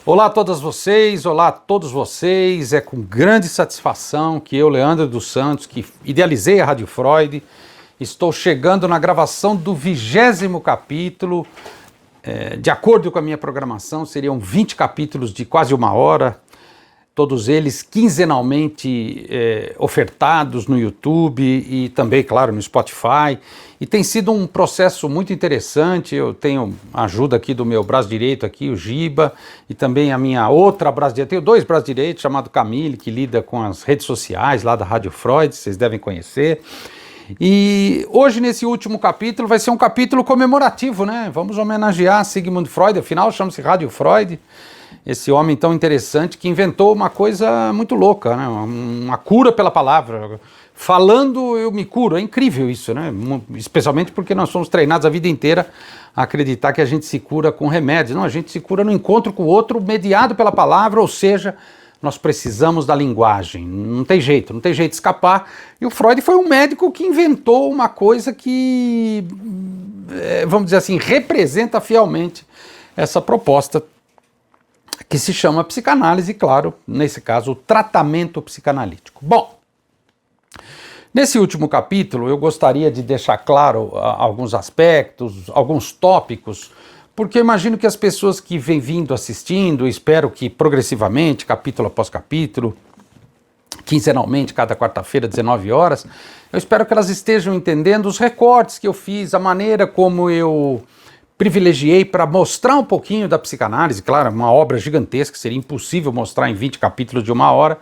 Olá a todas vocês, olá a todos vocês. É com grande satisfação que eu, Leandro dos Santos, que idealizei a Rádio Freud, estou chegando na gravação do 20º capítulo. De acordo com a minha programação, seriam 20 capítulos de quase uma hora, todos eles quinzenalmente ofertados no YouTube e também, claro, no Spotify. E tem sido um processo muito interessante. Eu tenho a ajuda aqui do meu braço direito, aqui, o Giba, e também a minha outra braço direito. Tenho dois braços direitos, chamado Camille, que lida com as redes sociais lá da Rádio Freud, vocês devem conhecer. E hoje, nesse último capítulo, vai ser um capítulo comemorativo, né? Vamos homenagear Sigmund Freud, afinal chama-se Rádio Freud. Esse homem tão interessante que inventou uma coisa muito louca, né? Uma cura pela palavra. Falando eu me curo, é incrível isso, né? Especialmente porque nós somos treinados a vida inteira a acreditar que a gente se cura com remédios. Não, a gente se cura no encontro com o outro mediado pela palavra, ou seja, nós precisamos da linguagem, não tem jeito de escapar. E o Freud foi um médico que inventou uma coisa que, vamos dizer assim, representa fielmente essa proposta que se chama psicanálise, claro, nesse caso, o tratamento psicanalítico. Bom, nesse último capítulo eu gostaria de deixar claro alguns aspectos, alguns tópicos, porque eu imagino que as pessoas que vêm vindo assistindo, espero que progressivamente, capítulo após capítulo, quinzenalmente, cada quarta-feira, 19 horas, eu espero que elas estejam entendendo os recortes que eu fiz, a maneira como eu privilegiei para mostrar um pouquinho da psicanálise. Claro, uma obra gigantesca, seria impossível mostrar em 20 capítulos de uma hora,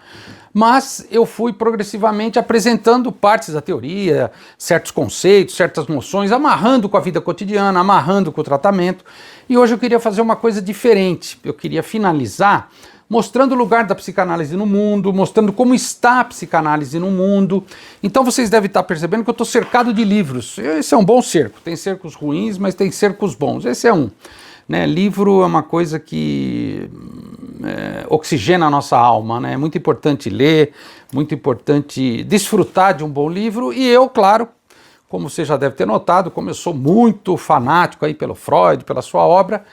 mas eu fui progressivamente apresentando partes da teoria, certos conceitos, certas noções, amarrando com a vida cotidiana, amarrando com o tratamento. E hoje eu queria fazer uma coisa diferente. Eu queria finalizar mostrando o lugar da psicanálise no mundo, mostrando como está a psicanálise no mundo. Então vocês devem estar percebendo que eu estou cercado de livros. Esse é um bom cerco. Tem cercos ruins, mas tem cercos bons. Esse é um. Né? Livro é uma coisa que oxigena a nossa alma, né? É muito importante ler, muito importante desfrutar de um bom livro. E eu, claro, como você já deve ter notado, como eu sou muito fanático aí pelo Freud, pela sua obra,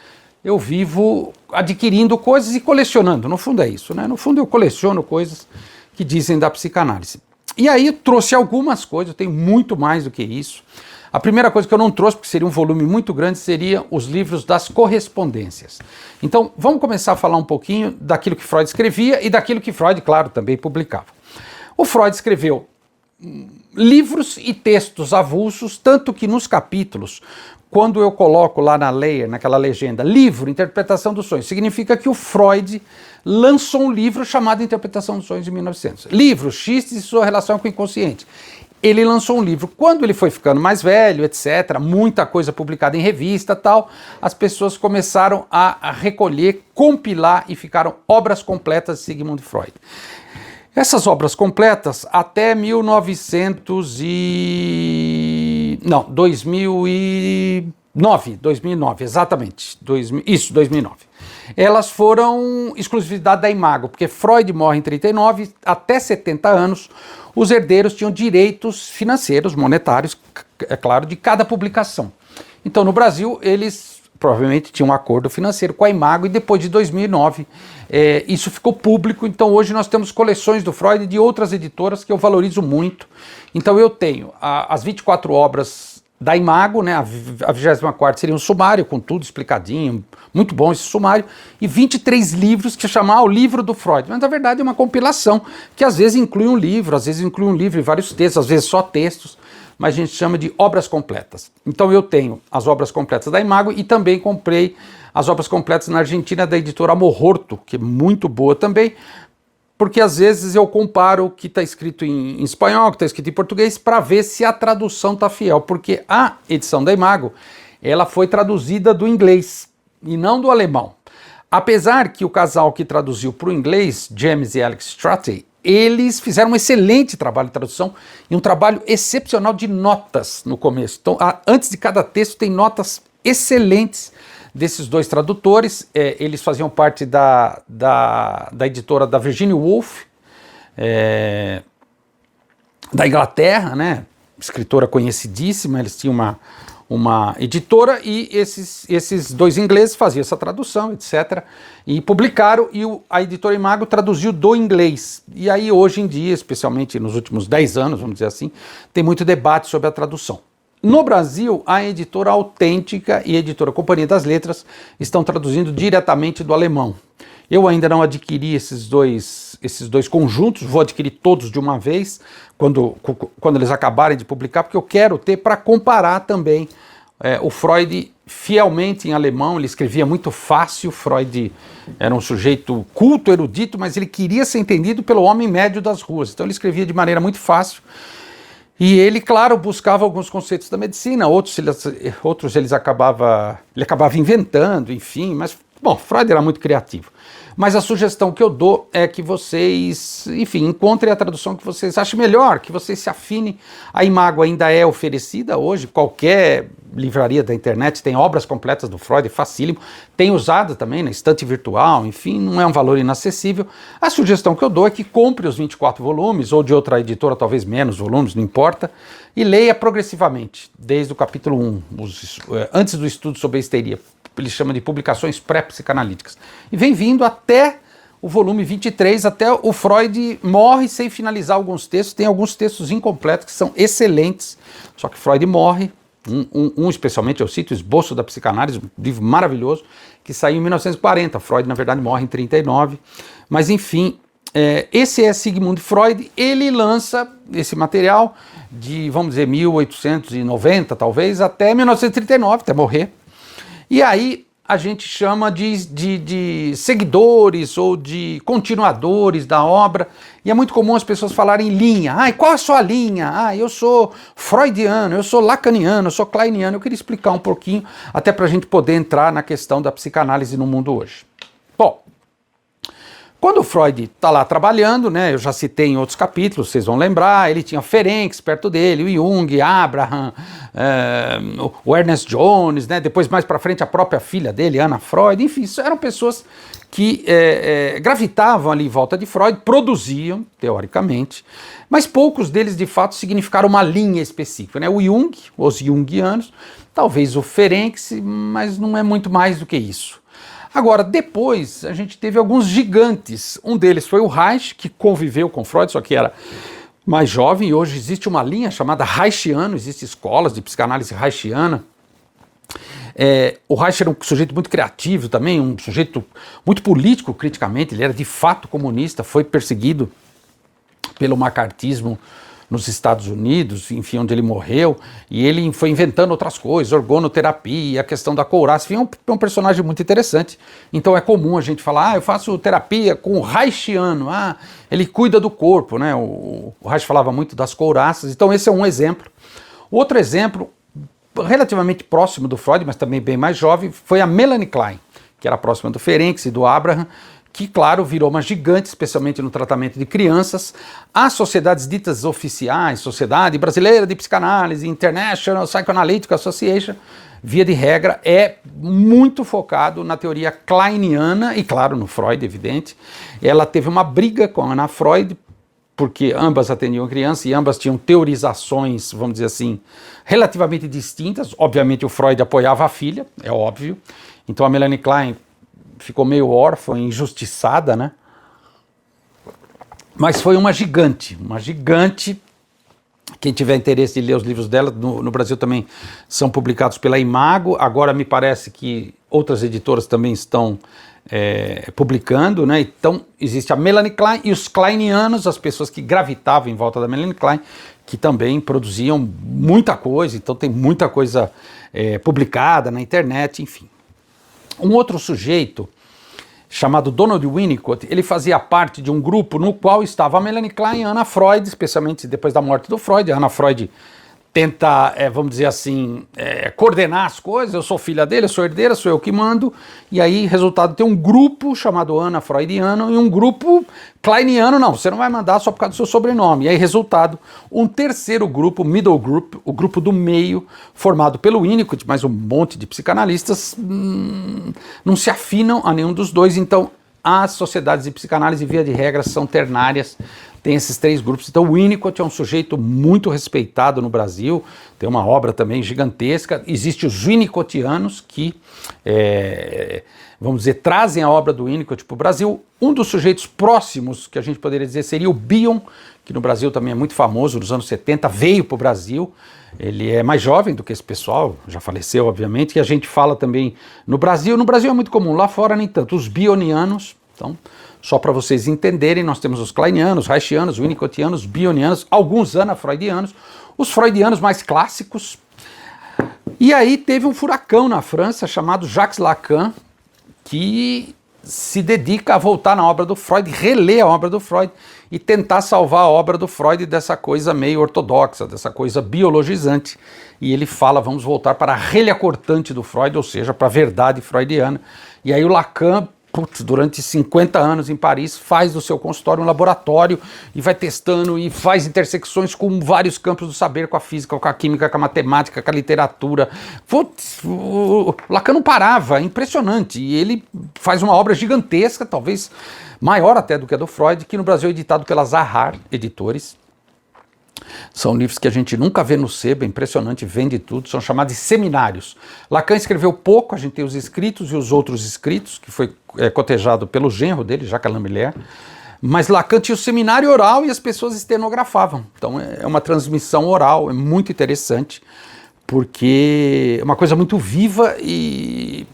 eu vivo adquirindo coisas e colecionando. No fundo é isso, né? No fundo eu coleciono coisas que dizem da psicanálise. E aí eu trouxe algumas coisas, eu tenho muito mais do que isso. A primeira coisa que eu não trouxe, porque seria um volume muito grande, seria os livros das correspondências. Então vamos começar a falar um pouquinho daquilo que Freud escrevia e daquilo que Freud, claro, também publicava. O Freud escreveu livros e textos avulsos, tanto que nos capítulos, quando eu coloco lá na layer, naquela legenda, livro, Interpretação dos Sonhos, significa que o Freud lançou um livro chamado Interpretação dos Sonhos em 1900. Livro X e sua relação com o inconsciente. Ele lançou um livro. Quando ele foi ficando mais velho, etc., muita coisa publicada em revista e tal, as pessoas começaram a recolher, compilar e ficaram obras completas de Sigmund Freud. Essas obras completas, até 2009, exatamente, 2009. Elas foram exclusividade da Imago, porque Freud morre em 39, até 70 anos, os herdeiros tinham direitos financeiros, monetários, é claro, de cada publicação. Então, no Brasil, eles provavelmente tinham um acordo financeiro com a Imago e depois de 2009 isso ficou público. Então hoje nós temos coleções do Freud de outras editoras que eu valorizo muito. Então eu tenho as 24 obras da Imago, né? A 24ª seria um sumário com tudo explicadinho, muito bom esse sumário, e 23 livros que chamar o livro do Freud, mas na verdade é uma compilação que às vezes inclui um livro, às vezes inclui um livro e vários textos, às vezes só textos, mas a gente chama de obras completas. Então eu tenho as obras completas da Imago e também comprei as obras completas na Argentina da editora Amororto, que é muito boa também, porque às vezes eu comparo o que está escrito em espanhol, o que está escrito em português, para ver se a tradução está fiel, porque a edição da Imago, ela foi traduzida do inglês e não do alemão. Apesar que o casal que traduziu para o inglês, James e Alex Strachey, eles fizeram um excelente trabalho de tradução e um trabalho excepcional de notas no começo. Então, antes de cada texto tem notas excelentes desses dois tradutores. Eles faziam parte da editora da Virginia Woolf, da Inglaterra, né? Escritora conhecidíssima. Eles tinham uma editora, e esses dois ingleses faziam essa tradução, etc. E publicaram, e a editora Imago traduziu do inglês. E aí hoje em dia, especialmente nos últimos 10 anos, vamos dizer assim, tem muito debate sobre a tradução. No Brasil, a editora Autêntica e a editora Companhia das Letras estão traduzindo diretamente do alemão. Eu ainda não adquiri esses dois conjuntos, vou adquirir todos de uma vez, quando eles acabarem de publicar, porque eu quero ter para comparar também o Freud fielmente em alemão. Ele escrevia muito fácil, Freud era um sujeito culto, erudito, mas ele queria ser entendido pelo homem médio das ruas, então ele escrevia de maneira muito fácil. E ele, claro, buscava alguns conceitos da medicina, outros ele acabava inventando, enfim, mas, bom, Freud era muito criativo. Mas a sugestão que eu dou é que vocês, enfim, encontrem a tradução que vocês achem melhor, que vocês se afinem. A Imago ainda é oferecida hoje, qualquer livraria da internet tem obras completas do Freud, facílimo, tem usado também na estante virtual, enfim, não é um valor inacessível. A sugestão que eu dou é que compre os 24 volumes, ou de outra editora, talvez menos volumes, não importa, e leia progressivamente, desde o capítulo 1, antes do estudo sobre a histeria. Ele chama de publicações pré-psicanalíticas. E vem vindo até o volume 23, até o Freud morre sem finalizar alguns textos. Tem alguns textos incompletos que são excelentes, só que Freud morre. Especialmente eu cito Esboço da Psicanálise, um livro maravilhoso, que saiu em 1940. Freud, na verdade, morre em 39. Mas, enfim, esse é Sigmund Freud. Ele lança esse material de, vamos dizer, 1890, talvez, até 1939, até morrer. E aí a gente chama de seguidores ou de continuadores da obra, e é muito comum as pessoas falarem linha. Qual é a sua linha? Eu sou freudiano, eu sou lacaniano, eu sou kleiniano. Eu queria explicar um pouquinho, até para a gente poder entrar na questão da psicanálise no mundo hoje. Bom, quando o Freud está lá trabalhando, né, eu já citei em outros capítulos, vocês vão lembrar, ele tinha Ferencz perto dele, o Jung, Abraham, o Ernest Jones, né, depois mais para frente a própria filha dele, Anna Freud, enfim, eram pessoas que gravitavam ali em volta de Freud, produziam, teoricamente, mas poucos deles de fato significaram uma linha específica, né? O Jung, os Jungianos, talvez o Ferencz, mas não é muito mais do que isso. Agora, depois, a gente teve alguns gigantes. Um deles foi o Reich, que conviveu com Freud, só que era mais jovem, e hoje existe uma linha chamada Reichiano, existem escolas de psicanálise reichiana. O Reich era um sujeito muito criativo também, um sujeito muito político criticamente, ele era de fato comunista, foi perseguido pelo macartismo nos Estados Unidos, enfim, onde ele morreu, e ele foi inventando outras coisas, orgonoterapia, a questão da couraça, enfim, é um personagem muito interessante. Então é comum a gente falar, eu faço terapia com o Reichiano, ele cuida do corpo, né? O Reich falava muito das couraças, então esse é um exemplo. Outro exemplo, relativamente próximo do Freud, mas também bem mais jovem, foi a Melanie Klein, que era próxima do Ferencz e do Abraham, que, claro, virou uma gigante, especialmente no tratamento de crianças. As sociedades ditas oficiais, Sociedade Brasileira de Psicanálise, International Psychoanalytic Association, via de regra, é muito focado na teoria kleiniana e, claro, no Freud, evidente. Ela teve uma briga com a Anna Freud, porque ambas atendiam crianças e ambas tinham teorizações, vamos dizer assim, relativamente distintas. Obviamente o Freud apoiava a filha, é óbvio. Então a Melanie Klein ficou meio órfã, injustiçada, né? Mas foi uma gigante. Quem tiver interesse de ler os livros dela, no Brasil também são publicados pela Imago. Agora me parece que outras editoras também estão publicando, né? Então existe a Melanie Klein e os kleinianos, as pessoas que gravitavam em volta da Melanie Klein, que também produziam muita coisa, então tem muita coisa publicada na internet, enfim. Um outro sujeito, chamado Donald Winnicott, ele fazia parte de um grupo no qual estava a Melanie Klein e a Anna Freud, especialmente depois da morte do Freud. A Anna Freud tenta, vamos dizer assim, coordenar as coisas. Eu sou filha dele, eu sou herdeira, sou eu que mando. E aí, resultado, tem um grupo chamado Anna Freudiano e um grupo kleiniano. Não, você não vai mandar só por causa do seu sobrenome. E aí, resultado, um terceiro grupo, middle group, o grupo do meio, formado pelo Winnicott, mais um monte de psicanalistas, não se afinam a nenhum dos dois. Então, as sociedades de psicanálise, via de regra, são ternárias. tem esses 3 grupos. Então o Winnicott é um sujeito muito respeitado no Brasil, tem uma obra também gigantesca. Existem os Winnicottianos que, vamos dizer, trazem a obra do Winnicott para o Brasil. Um dos sujeitos próximos, que a gente poderia dizer, seria o Bion, que no Brasil também é muito famoso, nos anos 70, veio para o Brasil. Ele é mais jovem do que esse pessoal, já faleceu, obviamente, e a gente fala também no Brasil. No Brasil é muito comum, lá fora nem tanto. Os bionianos, então, só para vocês entenderem, nós temos os kleinianos, reichianos, winnicottianos, bionianos, alguns anafreudianos, os freudianos mais clássicos. E aí teve um furacão na França chamado Jacques Lacan, que se dedica a voltar na obra do Freud, reler a obra do Freud e tentar salvar a obra do Freud dessa coisa meio ortodoxa, dessa coisa biologizante. E ele fala, vamos voltar para a relha cortante do Freud, ou seja, para a verdade freudiana. E aí o Lacan, durante 50 anos em Paris, faz do seu consultório um laboratório e vai testando e faz intersecções com vários campos do saber, com a física, com a química, com a matemática, com a literatura. O Lacan não parava, é impressionante. E ele faz uma obra gigantesca, talvez maior até do que a do Freud, que no Brasil é editado pela Zahar Editores. São livros que a gente nunca vê no sebo, é impressionante, vende tudo, são chamados de seminários. Lacan escreveu pouco, a gente tem os escritos e os outros escritos, que foi cotejado pelo genro dele, Jacques Alain Miller, mas Lacan tinha o seminário oral e as pessoas estenografavam. Então é uma transmissão oral, é muito interessante, porque é uma coisa muito viva e...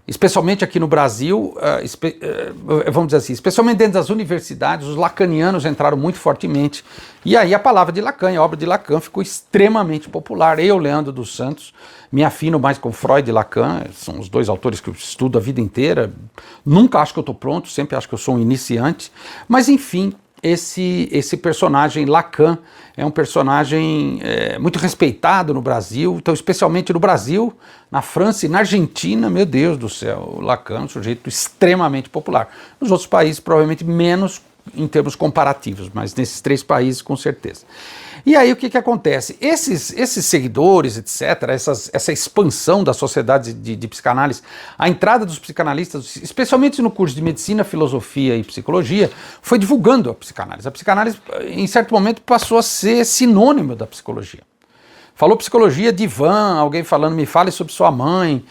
especialmente aqui no Brasil, vamos dizer assim, especialmente dentro das universidades, os lacanianos entraram muito fortemente. E aí a palavra de Lacan, a obra de Lacan ficou extremamente popular. Eu, Leandro dos Santos, me afino mais com Freud e Lacan, são os 2 autores que eu estudo a vida inteira. Nunca acho que eu estou pronto, sempre acho que eu sou um iniciante. Mas enfim, esse personagem Lacan é um personagem muito respeitado no Brasil, então especialmente no Brasil, na França e na Argentina, meu Deus do céu, o Lacan é um sujeito extremamente popular. Nos outros países provavelmente menos em termos comparativos, mas nesses 3 países com certeza. E aí o que acontece? Esses seguidores, etc., essa expansão da sociedade de psicanálise, a entrada dos psicanalistas, especialmente no curso de medicina, filosofia e psicologia, foi divulgando a psicanálise. A psicanálise, em certo momento, passou a ser sinônimo da psicologia. Falou psicologia, divã, alguém falando, me fale sobre sua mãe.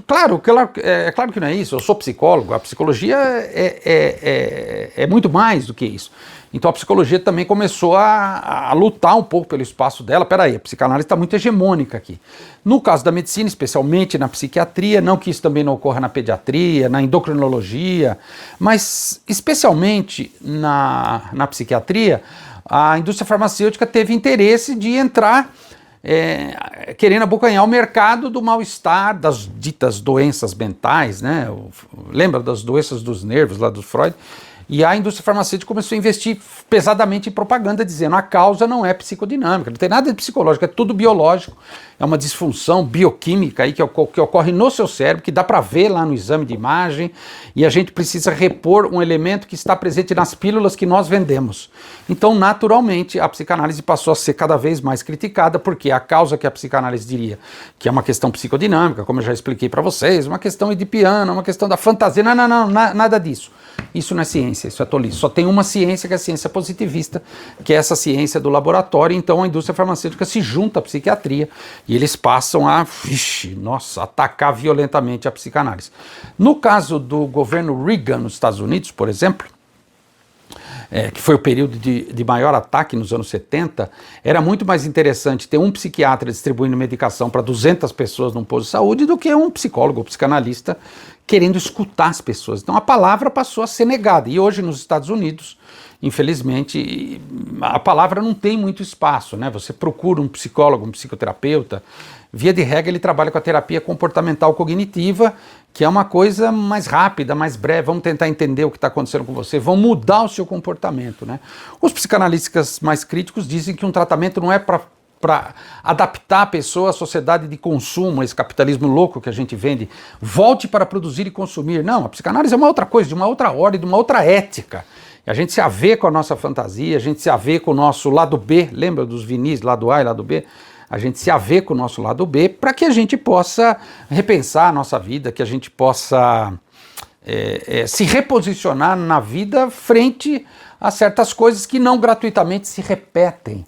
Claro que não é isso, eu sou psicólogo, a psicologia é muito mais do que isso. Então a psicologia também começou a lutar um pouco pelo espaço dela. Peraí, a psicanálise está muito hegemônica aqui. No caso da medicina, especialmente na psiquiatria, não que isso também não ocorra na pediatria, na endocrinologia, mas especialmente na psiquiatria, a indústria farmacêutica teve interesse de entrar querendo abocanhar o mercado do mal-estar, das ditas doenças mentais, né? Lembra das doenças dos nervos lá do Freud? E a indústria farmacêutica começou a investir pesadamente em propaganda, dizendo a causa não é psicodinâmica, não tem nada de psicológico, é tudo biológico, é uma disfunção bioquímica aí que ocorre no seu cérebro, que dá para ver lá no exame de imagem, e a gente precisa repor um elemento que está presente nas pílulas que nós vendemos. Então, naturalmente, a psicanálise passou a ser cada vez mais criticada, porque a causa que a psicanálise diria que é uma questão psicodinâmica, como eu já expliquei para vocês, uma questão edipiana, uma questão da fantasia, não, nada disso. Isso não é ciência, isso é tolice. Só tem uma ciência que é a ciência positivista, que é essa ciência do laboratório. Então a indústria farmacêutica se junta à psiquiatria e eles passam a, atacar violentamente a psicanálise. No caso do governo Reagan nos Estados Unidos, por exemplo, que foi o período de maior ataque nos anos 70, era muito mais interessante ter um psiquiatra distribuindo medicação para 200 pessoas num posto de saúde do que um psicólogo ou psicanalista querendo escutar as pessoas. Então a palavra passou a ser negada. E hoje nos Estados Unidos, infelizmente, a palavra não tem muito espaço, né? Você procura um psicólogo, um psicoterapeuta, via de regra ele trabalha com a terapia comportamental cognitiva, que é uma coisa mais rápida, mais breve, vamos tentar entender o que está acontecendo com você, vão mudar o seu comportamento, né? Os psicanalistas mais críticos dizem que um tratamento não é para adaptar a pessoa à sociedade de consumo, esse capitalismo louco que a gente vende, volte para produzir e consumir. Não, a psicanálise é uma outra coisa, de uma outra ordem, de uma outra ética. A gente se avê com a nossa fantasia, a gente se avê com o nosso lado B, lembra dos vinis, lado A e lado B? A gente se avê com o nosso lado B para que a gente possa repensar a nossa vida, que a gente possa se reposicionar na vida frente a certas coisas que não gratuitamente se repetem.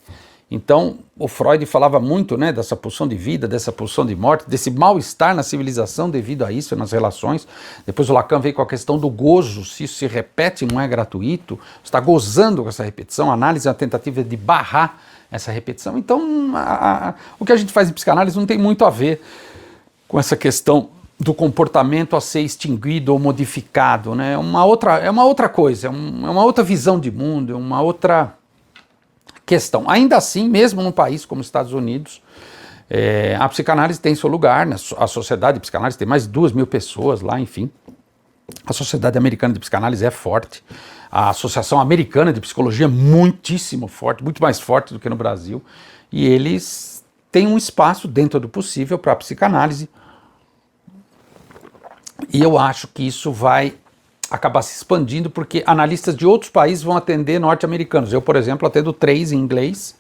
Então, o Freud falava muito, né, dessa pulsão de vida, dessa pulsão de morte, desse mal-estar na civilização devido a isso, nas relações. Depois o Lacan veio com a questão do gozo, se isso se repete não é gratuito, você está gozando com essa repetição, a análise é uma tentativa de barrar essa repetição. Então, o que a gente faz em psicanálise não tem muito a ver com essa questão do comportamento a ser extinguido ou modificado, né? É uma outra coisa, é uma outra visão de mundo, é uma outra questão. Ainda assim, mesmo num país como os Estados Unidos, a psicanálise tem seu lugar, né? A Sociedade de Psicanálise tem mais de 2.000 pessoas lá, enfim. A Sociedade Americana de Psicanálise é forte. A Associação Americana de Psicologia é muitíssimo forte, muito mais forte do que no Brasil. E eles têm um espaço dentro do possível para a psicanálise. E eu acho que isso vai acabar se expandindo porque analistas de outros países vão atender norte-americanos. Eu, por exemplo, atendo 3 em inglês,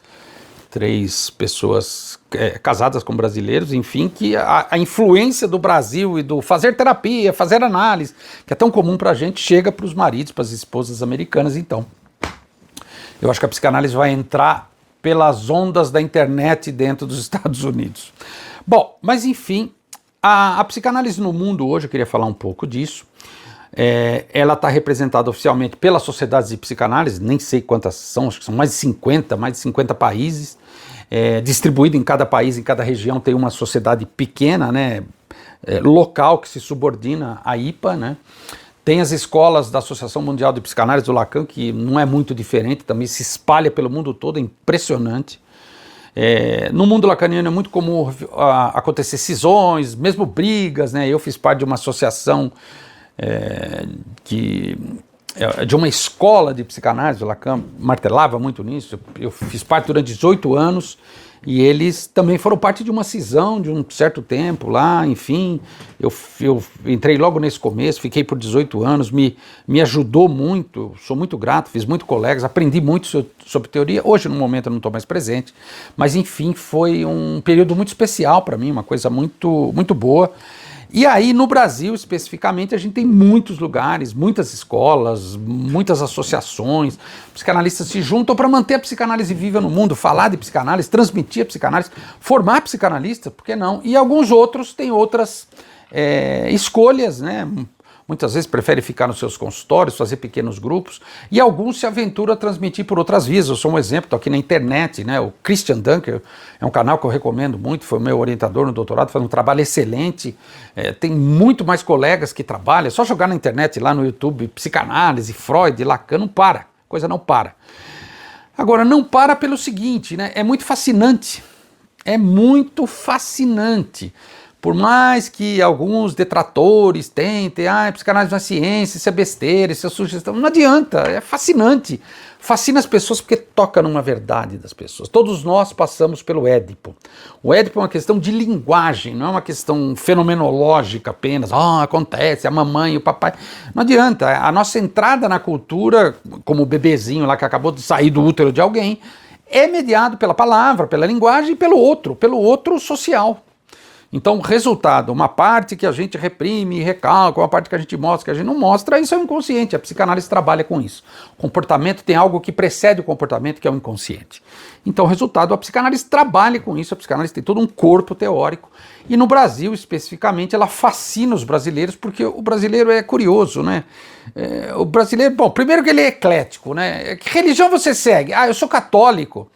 3 pessoas casadas com brasileiros, enfim, que a influência do Brasil e do fazer terapia, fazer análise, que é tão comum para a gente, chega para os maridos, para as esposas americanas. Então, eu acho que a psicanálise vai entrar pelas ondas da internet dentro dos Estados Unidos. Bom, mas enfim, a psicanálise no mundo hoje, eu queria falar um pouco disso. Ela está representada oficialmente pelas sociedades de psicanálise, nem sei quantas são, acho que são mais de 50 países, distribuído em cada país, em cada região tem uma sociedade pequena, né, local que se subordina à IPA, né. Tem as escolas da Associação Mundial de Psicanálise do Lacan, que não é muito diferente, também se espalha pelo mundo todo, é impressionante. No mundo lacaniano é muito comum acontecer cisões, mesmo brigas, né. Eu fiz parte de uma associação de uma escola de psicanálise, o Lacan martelava muito nisso. Eu fiz parte durante 18 anos e eles também foram parte de uma cisão de um certo tempo lá, enfim, eu entrei logo nesse começo, fiquei por 18 anos, me ajudou muito, sou muito grato, fiz muito colegas, aprendi muito sobre teoria. Hoje no momento eu não estou mais presente, mas enfim, foi um período muito especial para mim, uma coisa muito, muito boa. E aí, no Brasil, especificamente, a gente tem muitos lugares, muitas escolas, muitas associações, psicanalistas se juntam para manter a psicanálise viva no mundo, falar de psicanálise, transmitir a psicanálise, formar psicanalista, por que não? E alguns outros têm outras escolhas, né? Muitas vezes preferem ficar nos seus consultórios, fazer pequenos grupos, e alguns se aventuram a transmitir por outras vias. Eu sou um exemplo, estou aqui na internet, né? O Christian Dunker é um canal que eu recomendo muito, foi o meu orientador no doutorado, faz um trabalho excelente, tem muito mais colegas que trabalham, é só jogar na internet, lá no YouTube, psicanálise, Freud, Lacan, não para, coisa não para. Agora, não para pelo seguinte, né? É muito fascinante, por mais que alguns detratores tentem, psicanálise não é ciência, isso é besteira, isso é sugestão, não adianta, é fascinante. Fascina as pessoas porque toca numa verdade das pessoas. Todos nós passamos pelo Édipo. O Édipo é uma questão de linguagem, não é uma questão fenomenológica apenas. Acontece, a mamãe e o papai. Não adianta, a nossa entrada na cultura, como o bebezinho lá que acabou de sair do útero de alguém, é mediado pela palavra, pela linguagem e pelo outro social. Então, resultado, uma parte que a gente reprime e recalca, uma parte que a gente mostra, que a gente não mostra, isso é o inconsciente, a psicanálise trabalha com isso. O comportamento tem algo que precede o comportamento, que é o inconsciente. Então, resultado, a psicanálise trabalha com isso, a psicanálise tem todo um corpo teórico, e no Brasil, especificamente, ela fascina os brasileiros, porque o brasileiro é curioso, né? O brasileiro, bom, primeiro que ele é eclético, né? Que religião você segue? Eu sou católico.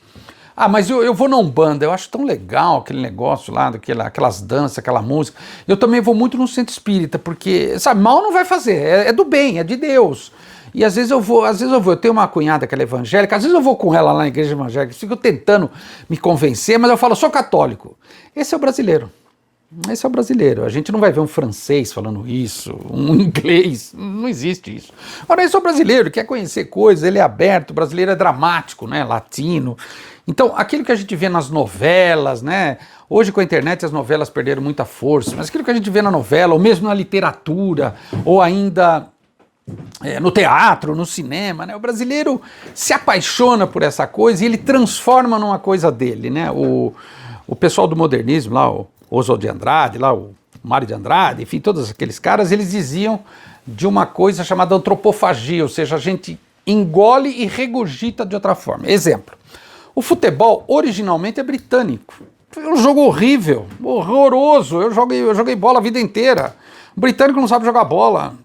Mas eu vou na Umbanda, eu acho tão legal aquele negócio lá, aquelas danças, aquela música. Eu também vou muito no centro espírita, porque, sabe, mal não vai fazer, é do bem, é de Deus. E às vezes eu vou, eu tenho uma cunhada que ela é evangélica, às vezes eu vou com ela lá na igreja evangélica, fico tentando me convencer, mas eu falo, sou católico. Esse é o brasileiro. Esse é o brasileiro. A gente não vai ver um francês falando isso, um inglês, não existe isso. Agora, esse é o brasileiro, quer conhecer coisas, ele é aberto, o brasileiro é dramático, né, latino. Então, aquilo que a gente vê nas novelas, né, hoje com a internet as novelas perderam muita força, mas aquilo que a gente vê na novela, ou mesmo na literatura, ou ainda no teatro, no cinema, né, o brasileiro se apaixona por essa coisa e ele transforma numa coisa dele, né, o pessoal do modernismo lá, o Oswald de Andrade, lá, o Mário de Andrade, enfim, todos aqueles caras, eles diziam de uma coisa chamada antropofagia, ou seja, a gente engole e regurgita de outra forma. Exemplo, o futebol originalmente é britânico. É um jogo horrível, horroroso. Eu joguei bola a vida inteira. O britânico não sabe jogar bola.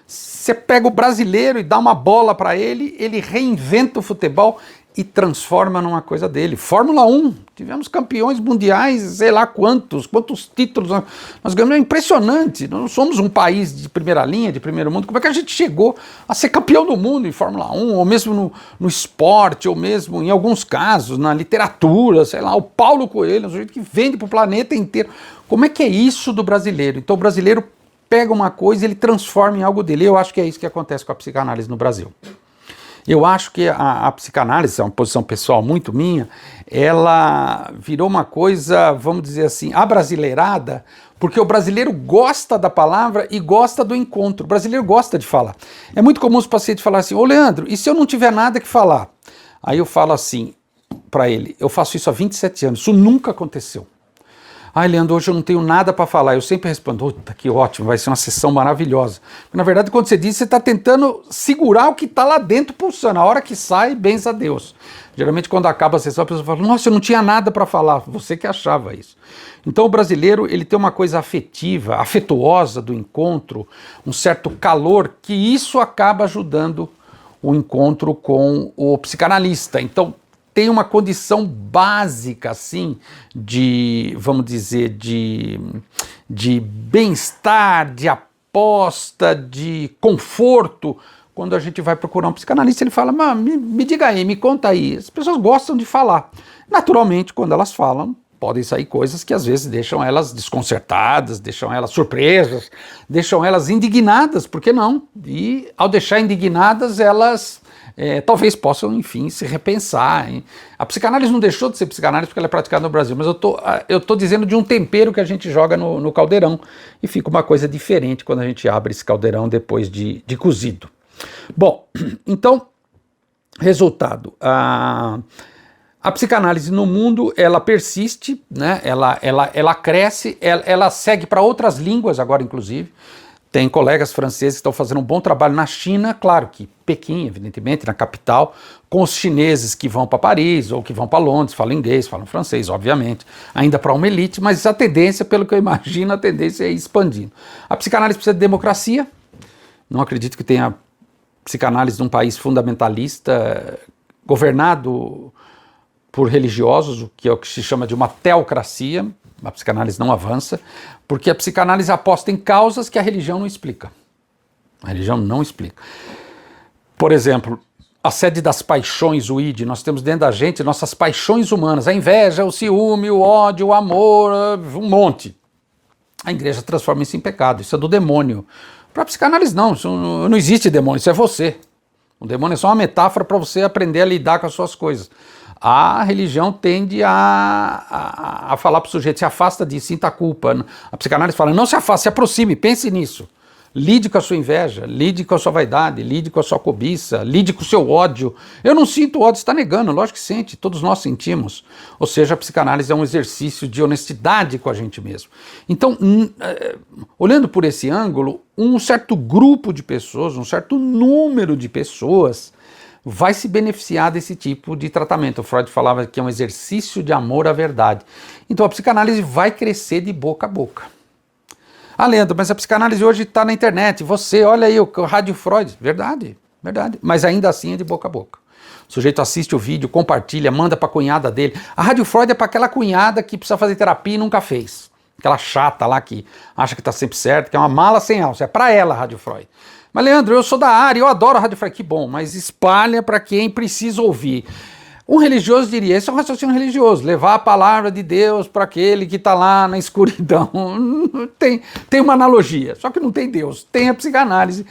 Você pega o brasileiro e dá uma bola para ele, ele reinventa o futebol e transforma numa coisa dele. Fórmula 1, tivemos campeões mundiais, sei lá quantos títulos nós ganhamos, é impressionante. Nós somos um país de primeira linha, de primeiro mundo. Como é que a gente chegou a ser campeão do mundo em Fórmula 1, ou mesmo no esporte, ou mesmo, em alguns casos, na literatura, sei lá, o Paulo Coelho, um sujeito que vende para o planeta inteiro. Como é que é isso do brasileiro? Então o brasileiro pega uma coisa e ele transforma em algo dele. Eu acho que é isso que acontece com a psicanálise no Brasil. Eu acho que a psicanálise, é uma posição pessoal muito minha, ela virou uma coisa, vamos dizer assim, abrasileirada, porque o brasileiro gosta da palavra e gosta do encontro. O brasileiro gosta de falar. É muito comum os pacientes falarem assim, ô Leandro, e se eu não tiver nada que falar? Aí eu falo assim para ele, eu faço isso há 27 anos, isso nunca aconteceu. Ai, Leandro, hoje eu não tenho nada para falar. Eu sempre respondo, que ótimo, vai ser uma sessão maravilhosa. Na verdade, quando você diz, você está tentando segurar o que está lá dentro pulsando. A hora que sai, benza a Deus. Geralmente, quando acaba a sessão, a pessoa fala, nossa, eu não tinha nada para falar. Você que achava isso. Então, o brasileiro, ele tem uma coisa afetiva, afetuosa do encontro, um certo calor, que isso acaba ajudando o encontro com o psicanalista. Então, tem uma condição básica, assim, de, vamos dizer, de bem-estar, de aposta, de conforto. Quando a gente vai procurar um psicanalista, ele fala, me diga aí, me conta aí. As pessoas gostam de falar. Naturalmente, quando elas falam, podem sair coisas que às vezes deixam elas desconcertadas, deixam elas surpresas, deixam elas indignadas, por que não? E ao deixar indignadas, elas... talvez possam, enfim, se repensar. Hein? A psicanálise não deixou de ser psicanálise porque ela é praticada no Brasil, mas eu tô dizendo de um tempero que a gente joga no caldeirão e fica uma coisa diferente quando a gente abre esse caldeirão depois de cozido. Bom, então, resultado, a psicanálise no mundo, ela persiste, né? ela cresce, ela segue para outras línguas agora, inclusive. Tem colegas franceses que estão fazendo um bom trabalho na China, claro que Pequim, evidentemente, na capital, com os chineses que vão para Paris ou que vão para Londres, falam inglês, falam francês, obviamente, ainda para uma elite, mas a tendência, pelo que eu imagino, a tendência é ir expandindo. A psicanálise precisa de democracia, não acredito que tenha psicanálise num país fundamentalista, governado por religiosos, o que é o que se chama de uma teocracia. A psicanálise não avança, porque a psicanálise aposta em causas que a religião não explica. A religião não explica. Por exemplo, a sede das paixões, o id, nós temos dentro da gente nossas paixões humanas, a inveja, o ciúme, o ódio, o amor, um monte. A igreja transforma isso em pecado, isso é do demônio. Para a psicanálise não, isso não existe demônio, isso é você. O demônio é só uma metáfora para você aprender a lidar com as suas coisas. A religião tende a falar para o sujeito, se afasta disso, sinta a culpa. A psicanálise fala, não se afaste, se aproxime, pense nisso. Lide com a sua inveja, lide com a sua vaidade, lide com a sua cobiça, lide com o seu ódio. Eu não sinto ódio, você está negando, lógico que sente, todos nós sentimos. Ou seja, a psicanálise é um exercício de honestidade com a gente mesmo. Então, olhando por esse ângulo, um certo grupo de pessoas, um certo número de pessoas vai se beneficiar desse tipo de tratamento. O Freud falava que é um exercício de amor à verdade. Então a psicanálise vai crescer de boca a boca. Ah, Leandro, mas a psicanálise hoje está na internet. Você, olha aí, o Rádio Freud. Verdade, verdade. Mas ainda assim é de boca a boca. O sujeito assiste o vídeo, compartilha, manda para a cunhada dele. A Rádio Freud é para aquela cunhada que precisa fazer terapia e nunca fez. Aquela chata lá que acha que está sempre certo, que é uma mala sem alça. É para ela a Rádio Freud. Mas, Leandro, eu sou da área, eu adoro a Rádio Freud. Que bom, mas espalha para quem precisa ouvir. Um religioso diria, esse é um raciocínio religioso, levar a palavra de Deus para aquele que está lá na escuridão. Tem uma analogia, só que não tem Deus, tem a psicanálise.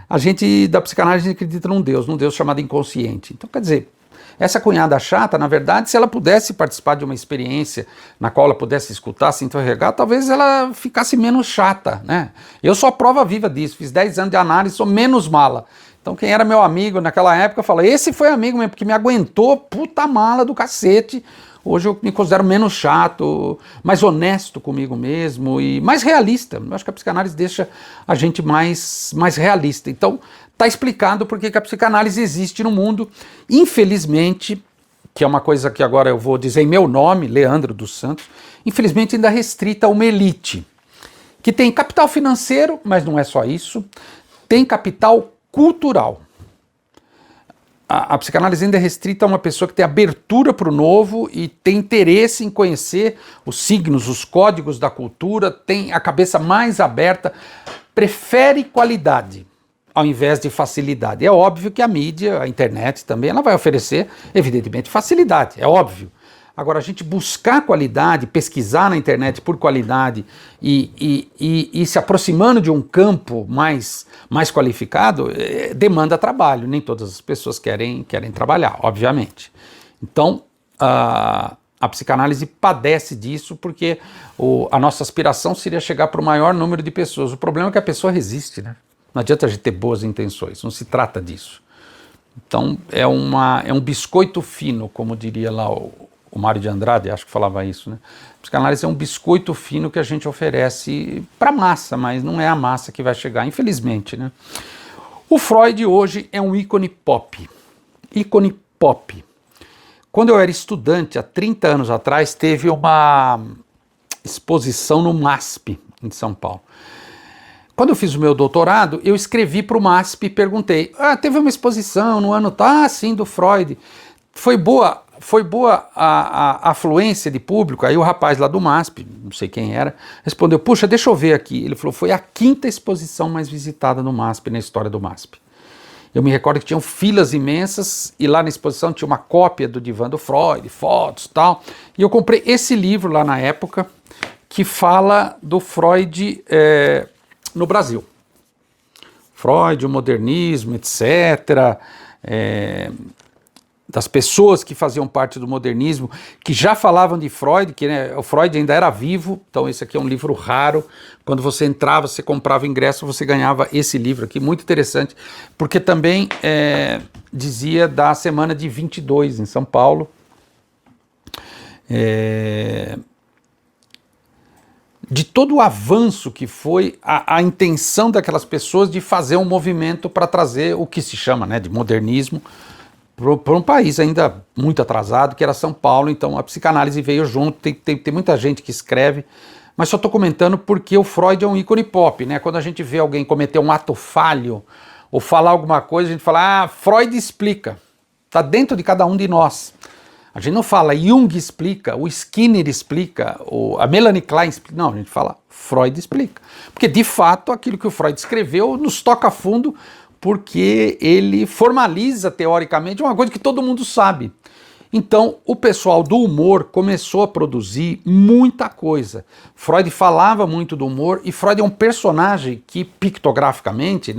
A gente, da psicanálise, acredita num Deus chamado inconsciente. Então, quer dizer, essa cunhada chata, na verdade, se ela pudesse participar de uma experiência na qual ela pudesse escutar, se interrogar, talvez ela ficasse menos chata, né? Eu sou a prova viva disso, fiz 10 anos de análise, sou menos mala. Então quem era meu amigo naquela época fala, esse foi amigo mesmo, porque me aguentou, puta mala do cacete, Hoje eu me considero menos chato, mais honesto comigo mesmo e mais realista. Eu acho que a psicanálise deixa a gente mais realista. Então, está explicado por que a psicanálise existe no mundo. Infelizmente, que é uma coisa que agora eu vou dizer em meu nome, Leandro dos Santos, infelizmente ainda restrita a uma elite, que tem capital financeiro, mas não é só isso, tem capital cultural. A psicanálise ainda é restrita a uma pessoa que tem abertura para o novo e tem interesse em conhecer os signos, os códigos da cultura, tem a cabeça mais aberta, prefere qualidade ao invés de facilidade. É óbvio que a mídia, a internet também, ela vai oferecer, evidentemente, facilidade, é óbvio. Agora, a gente buscar qualidade, pesquisar na internet por qualidade e se aproximando de um campo mais qualificado, demanda trabalho. Nem todas as pessoas querem trabalhar, obviamente. Então, a psicanálise padece disso porque a nossa aspiração seria chegar para o maior número de pessoas. O problema é que a pessoa resiste, né? Não adianta a gente ter boas intenções, não se trata disso. Então, é um biscoito fino, como diria lá o Mário de Andrade, acho que falava isso, né? A psicanálise é um biscoito fino que a gente oferece para a massa, mas não é a massa que vai chegar, infelizmente, né? O Freud hoje é um ícone pop. Ícone pop. Quando eu era estudante, há 30 anos atrás, teve uma exposição no MASP, em São Paulo. Quando eu fiz o meu doutorado, eu escrevi para o MASP e perguntei, teve uma exposição no ano, sim, do Freud. Foi boa a afluência de público? Aí o rapaz lá do MASP, não sei quem era, respondeu, puxa, deixa eu ver aqui. Ele falou, foi a 5ª exposição mais visitada no MASP, na história do MASP. Eu me recordo que tinham filas imensas e lá na exposição tinha uma cópia do Divã do Freud, fotos e tal. E eu comprei esse livro lá na época que fala do Freud no Brasil. Freud, o modernismo, etc., das pessoas que faziam parte do modernismo, que já falavam de Freud, que o Freud ainda era vivo, então esse aqui é um livro raro. Quando você entrava, você comprava o ingresso, você ganhava esse livro aqui, muito interessante, porque também dizia da semana de 22 em São Paulo, de todo o avanço que foi a intenção daquelas pessoas de fazer um movimento para trazer o que se chama, de modernismo, para um país ainda muito atrasado, que era São Paulo. Então a psicanálise veio junto, tem muita gente que escreve, mas só estou comentando porque o Freud é um ícone pop, né? Quando a gente vê alguém cometer um ato falho ou falar alguma coisa, a gente fala, Freud explica, está dentro de cada um de nós. A gente não fala Jung explica, o Skinner explica, a Melanie Klein explica, não, a gente fala Freud explica. Porque de fato aquilo que o Freud escreveu nos toca fundo, porque ele formaliza teoricamente uma coisa que todo mundo sabe. Então, o pessoal do humor começou a produzir muita coisa. Freud falava muito do humor e Freud é um personagem que, pictograficamente,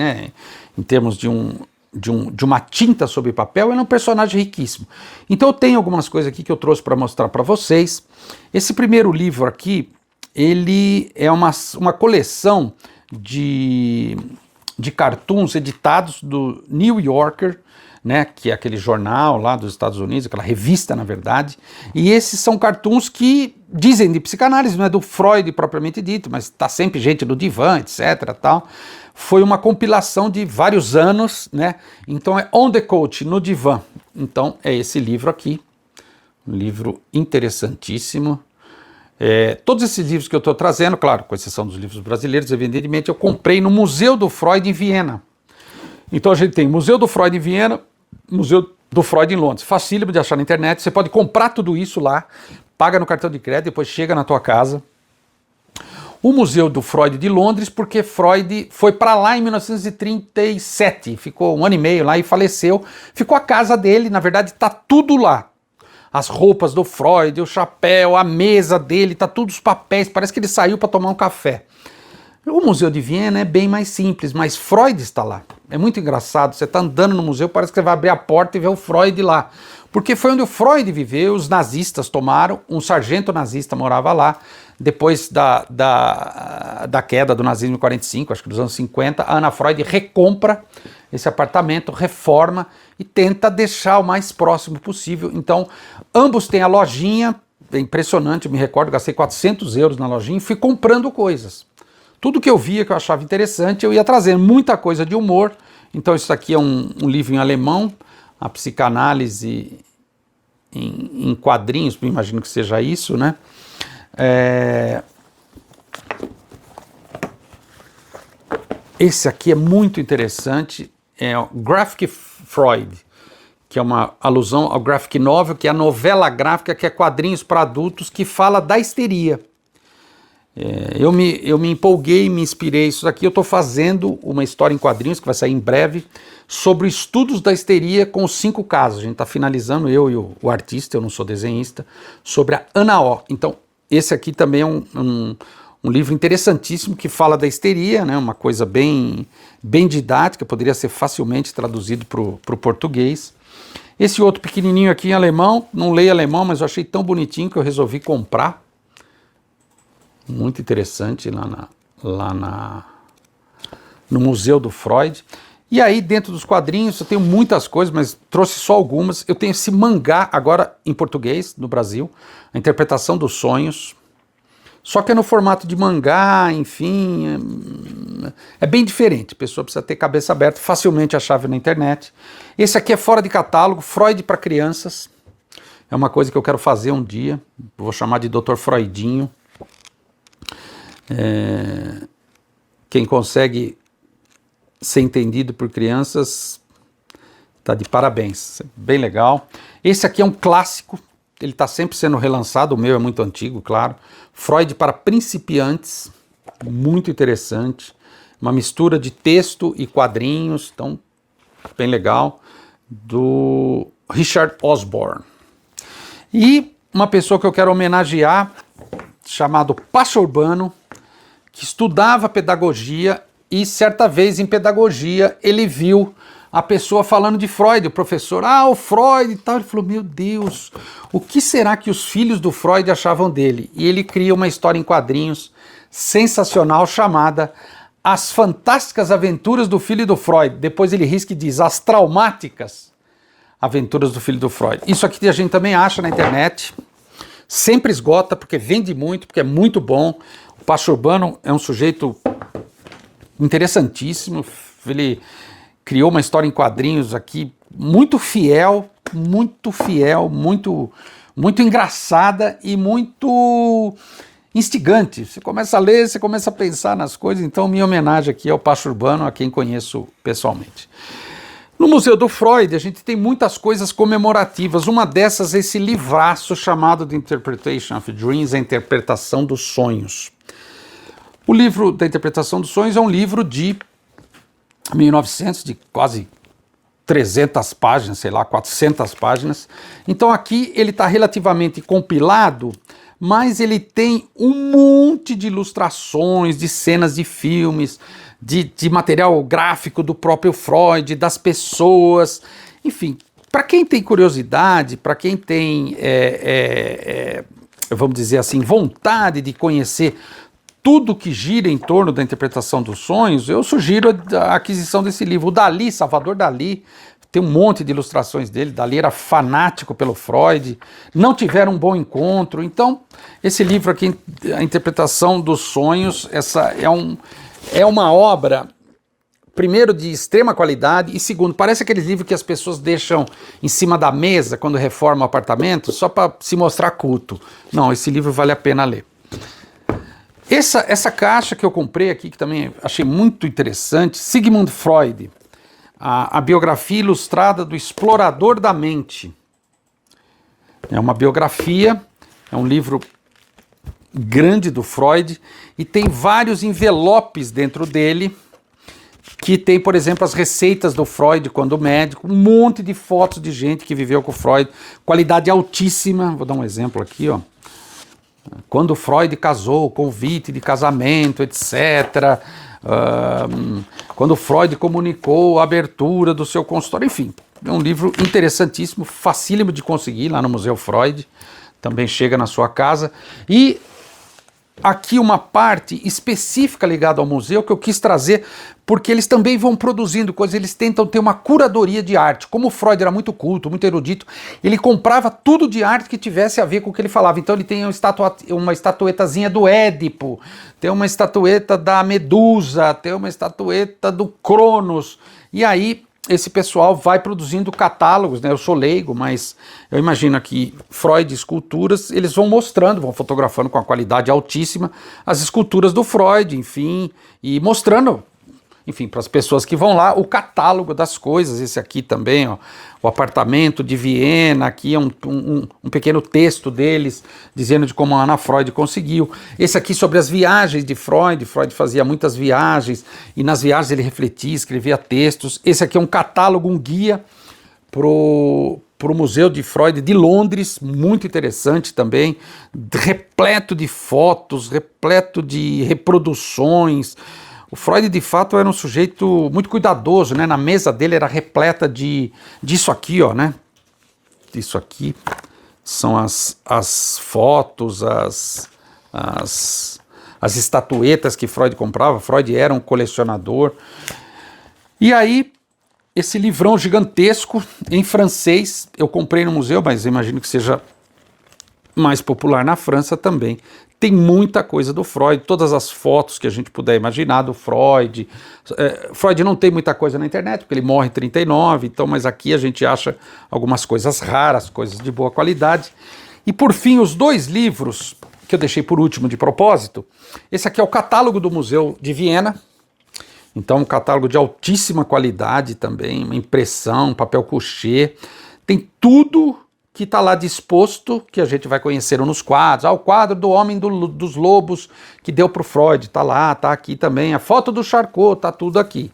em termos de uma tinta sobre papel, ele é um personagem riquíssimo. Então eu tenho algumas coisas aqui que eu trouxe para mostrar para vocês. Esse primeiro livro aqui, ele é uma coleção de cartoons editados do New Yorker, que é aquele jornal lá dos Estados Unidos, aquela revista, na verdade, e esses são cartoons que dizem de psicanálise, não é do Freud propriamente dito, mas está sempre gente do divã, etc, tal. Foi uma compilação de vários anos, então é On the Couch, no divã. Então é esse livro aqui, um livro interessantíssimo. Todos esses livros que eu estou trazendo, claro, com exceção dos livros brasileiros, evidentemente, eu comprei no Museu do Freud em Viena. Então a gente tem Museu do Freud em Viena, Museu do Freud em Londres. Facílimo de achar na internet, você pode comprar tudo isso lá, paga no cartão de crédito, depois chega na tua casa. O Museu do Freud de Londres, porque Freud foi para lá em 1937, ficou 1 ano e meio lá e faleceu. Ficou a casa dele, na verdade está tudo lá. As roupas do Freud, o chapéu, a mesa dele, tá tudo os papéis, parece que ele saiu para tomar um café. O Museu de Viena é bem mais simples, mas Freud está lá. É muito engraçado, você está andando no museu, parece que você vai abrir a porta e ver o Freud lá. Porque foi onde o Freud viveu, os nazistas tomaram, um sargento nazista morava lá. depois da queda do nazismo em 45, acho que dos anos 50, a Ana Freud recompra esse apartamento, reforma e tenta deixar o mais próximo possível. Então, ambos têm a lojinha, é impressionante, eu me recordo, gastei 400 euros na lojinha e fui comprando coisas. Tudo que eu via, que eu achava interessante, eu ia trazendo muita coisa de humor. Então isso aqui é um livro em alemão, a psicanálise em quadrinhos, imagino que seja isso, né? Esse aqui é muito interessante, é o Graphic Freud, que é uma alusão ao graphic novel, que é a novela gráfica, que é quadrinhos para adultos, que fala da histeria. Eu me empolguei, me inspirei isso daqui. Eu estou fazendo uma história em quadrinhos, que vai sair em breve, sobre estudos da histeria com os 5 casos. A gente está finalizando, eu e o artista, eu não sou desenhista, sobre a Ana O. Então, esse aqui também é um livro interessantíssimo que fala da histeria, né? Uma coisa bem didática, poderia ser facilmente traduzido para o português. Esse outro pequenininho aqui em alemão, não leio alemão, mas eu achei tão bonitinho que eu resolvi comprar. Muito interessante no Museu do Freud. E aí, dentro dos quadrinhos, eu tenho muitas coisas, mas trouxe só algumas. Eu tenho esse mangá, agora em português, no Brasil, A Interpretação dos Sonhos. Só que é no formato de mangá, enfim, é bem diferente. A pessoa precisa ter cabeça aberta, facilmente achável na internet. Esse aqui é fora de catálogo, Freud para crianças. É uma coisa que eu quero fazer um dia, vou chamar de Dr. Freudinho. Quem consegue ser entendido por crianças está de parabéns, bem legal. Esse aqui é um clássico, ele está sempre sendo relançado, o meu é muito antigo, claro. Freud para principiantes, muito interessante, uma mistura de texto e quadrinhos, então bem legal, do Richard Osborne. E uma pessoa que eu quero homenagear, chamado Pacho Urbano, que estudava pedagogia e certa vez em pedagogia ele viu a pessoa falando de Freud, o professor, o Freud e tal, ele falou, meu Deus, o que será que os filhos do Freud achavam dele? E ele cria uma história em quadrinhos sensacional chamada As Fantásticas Aventuras do Filho do Freud. Depois ele risca e diz, As Traumáticas Aventuras do Filho do Freud. Isso aqui a gente também acha na internet, sempre esgota, porque vende muito, porque é muito bom. O Pacho Urbano é um sujeito interessantíssimo, ele criou uma história em quadrinhos aqui muito fiel, muito engraçada e muito instigante. Você começa a ler, você começa a pensar nas coisas, então minha homenagem aqui ao Pacho Urbano, a quem conheço pessoalmente. No Museu do Freud, a gente tem muitas coisas comemorativas. Uma dessas é esse livraço chamado The Interpretation of Dreams, a Interpretação dos Sonhos. O livro da Interpretação dos Sonhos é um livro de 1900, de quase 300 páginas, sei lá, 400 páginas. Então aqui ele está relativamente compilado, mas ele tem um monte de ilustrações, de cenas de filmes, de material gráfico do próprio Freud, das pessoas, enfim, para quem tem curiosidade, para quem tem, vamos dizer assim, vontade de conhecer tudo que gira em torno da interpretação dos sonhos, eu sugiro a aquisição desse livro. O Dalí, Salvador Dalí, tem um monte de ilustrações dele. Dalí era fanático pelo Freud, não tiveram um bom encontro. Então, esse livro aqui, A Interpretação dos Sonhos, essa é uma obra, primeiro, de extrema qualidade, e segundo, parece aqueles livros que as pessoas deixam em cima da mesa quando reformam o apartamento, só para se mostrar culto. Não, esse livro vale a pena ler. Essa caixa que eu comprei aqui, que também achei muito interessante, Sigmund Freud, a biografia ilustrada do Explorador da Mente. É uma biografia, é um livro grande do Freud, e tem vários envelopes dentro dele, que tem, por exemplo, as receitas do Freud quando médico, um monte de fotos de gente que viveu com o Freud, qualidade altíssima. Vou dar um exemplo aqui, ó. Quando Freud casou, convite de casamento, etc. Quando Freud comunicou a abertura do seu consultório, enfim, é um livro interessantíssimo, facílimo de conseguir lá no Museu Freud, também chega na sua casa. E aqui uma parte específica ligada ao museu que eu quis trazer, porque eles também vão produzindo coisas, eles tentam ter uma curadoria de arte. Como o Freud era muito culto, muito erudito, ele comprava tudo de arte que tivesse a ver com o que ele falava. Então ele tem uma estatuetazinha do Édipo, tem uma estatueta da Medusa, tem uma estatueta do Cronos, e aí esse pessoal vai produzindo catálogos, né? Eu sou leigo, mas eu imagino que Freud, esculturas, eles vão mostrando, vão fotografando com a qualidade altíssima as esculturas do Freud, enfim, e mostrando, enfim, para as pessoas que vão lá, o catálogo das coisas. Esse aqui também, ó, o apartamento de Viena, aqui é um pequeno texto deles, dizendo de como a Ana Freud conseguiu. Esse aqui sobre as viagens de Freud. Freud fazia muitas viagens, e nas viagens ele refletia, escrevia textos. Esse aqui é um catálogo, um guia pro Museu de Freud de Londres, muito interessante também, repleto de fotos, repleto de reproduções. O Freud, de fato, era um sujeito muito cuidadoso, né? Na mesa dele era repleta disso aqui, ó, né? Isso aqui são as fotos, as estatuetas que Freud comprava. Freud era um colecionador. E aí, esse livrão gigantesco, em francês, eu comprei no museu, mas imagino que seja mais popular na França também. Tem muita coisa do Freud, todas as fotos que a gente puder imaginar do Freud. Freud não tem muita coisa na internet, porque ele morre em 39, então, mas aqui a gente acha algumas coisas raras, coisas de boa qualidade. E por fim, os dois livros, que eu deixei por último de propósito, esse aqui é o catálogo do Museu de Viena, então um catálogo de altíssima qualidade também, uma impressão, papel couché, tem tudo que está lá disposto, que a gente vai conhecer nos quadros. O quadro do Homem dos Lobos, que deu para o Freud, está lá, está aqui também. A foto do Charcot, está tudo aqui.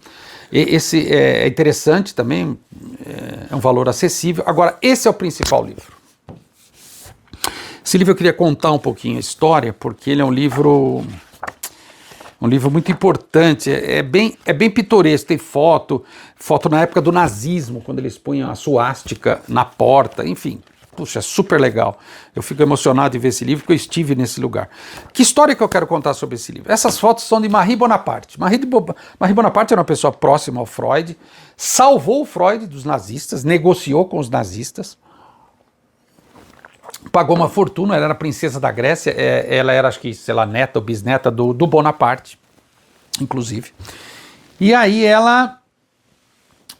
Esse é interessante também, é um valor acessível. Agora, esse é o principal livro. Esse livro eu queria contar um pouquinho a história, porque ele é um livro muito importante, é bem pitoresco, tem foto na época do nazismo, quando eles punham a suástica na porta, enfim. Puxa, é super legal. Eu fico emocionado em ver esse livro, porque eu estive nesse lugar. Que história que eu quero contar sobre esse livro? Essas fotos são de Marie Bonaparte. Marie Bonaparte era uma pessoa próxima ao Freud, salvou o Freud dos nazistas, negociou com os nazistas, pagou uma fortuna, ela era princesa da Grécia, ela era, acho que, sei lá, neta ou bisneta do Bonaparte, inclusive. E aí ela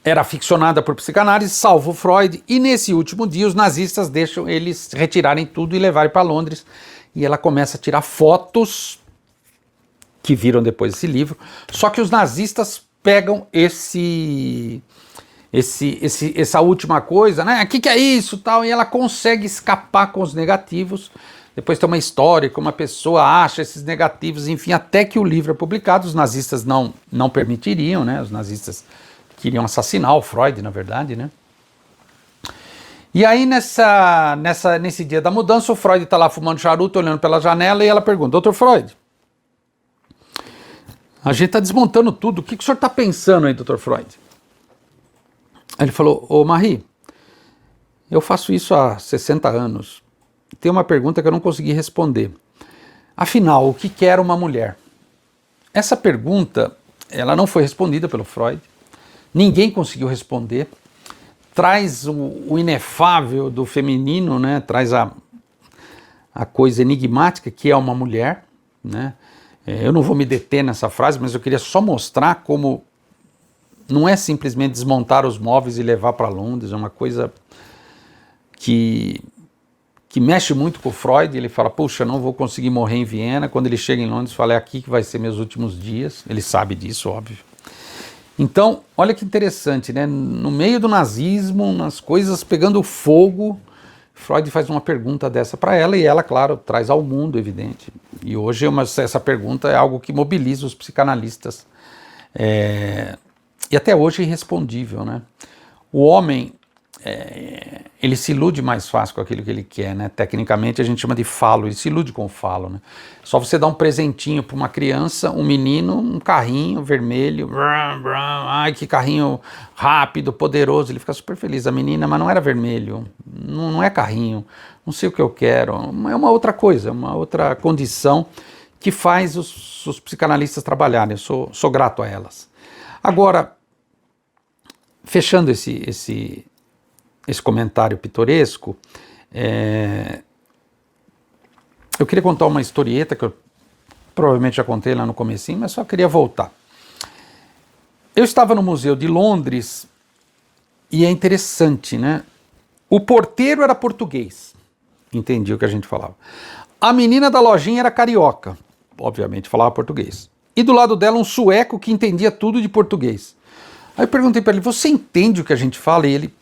era aficionada por psicanálise, salva o Freud, e nesse último dia os nazistas deixam eles retirarem tudo e levarem para Londres, e ela começa a tirar fotos que viram depois esse livro, só que os nazistas pegam essa última coisa, né? O que é isso, tal, e ela consegue escapar com os negativos. Depois tem uma história como a pessoa acha esses negativos, enfim, até que o livro é publicado. Os nazistas não permitiriam, né? Os nazistas queriam assassinar o Freud, na verdade, né? E aí, nesse dia da mudança, o Freud está lá fumando charuto, olhando pela janela, e ela pergunta: Doutor Freud, a gente está desmontando tudo, o que o senhor está pensando aí, doutor Freud? Aí ele falou: Ô Marie, eu faço isso há 60 anos. Tem uma pergunta que eu não consegui responder. Afinal, o que era uma mulher? Essa pergunta, ela não foi respondida pelo Freud. Ninguém conseguiu responder. Traz o inefável do feminino, né? Traz a coisa enigmática que é uma mulher, né? Eu não vou me deter nessa frase, mas eu queria só mostrar como não é simplesmente desmontar os móveis e levar para Londres, é uma coisa que mexe muito com o Freud. Ele fala: puxa, não vou conseguir morrer em Viena. Quando ele chega em Londres, fala: é aqui que vai ser meus últimos dias. Ele sabe disso, óbvio. Então, olha que interessante, né? No meio do nazismo, nas coisas pegando fogo, Freud faz uma pergunta dessa para ela, e ela, claro, traz ao mundo, evidente. E hoje essa pergunta é algo que mobiliza os psicanalistas. E até hoje é irrespondível, né? O homem, ele se ilude mais fácil com aquilo que ele quer, né? Tecnicamente a gente chama de falo, ele se ilude com o falo, né? Só você dar um presentinho para uma criança, um menino, um carrinho vermelho, ai que carrinho rápido, poderoso, ele fica super feliz. A menina, mas não era vermelho, não é carrinho, não sei o que eu quero, é uma outra coisa, uma outra condição que faz os psicanalistas trabalharem. Eu sou grato a elas. Agora, fechando esse comentário pitoresco, eu queria contar uma historieta que eu provavelmente já contei lá no comecinho, mas só queria voltar. Eu estava no Museu de Londres e é interessante, né? O porteiro era português, entendi o que a gente falava. A menina da lojinha era carioca, obviamente falava português. E do lado dela um sueco que entendia tudo de português. Aí eu perguntei para ele, você entende o que a gente fala? E ele...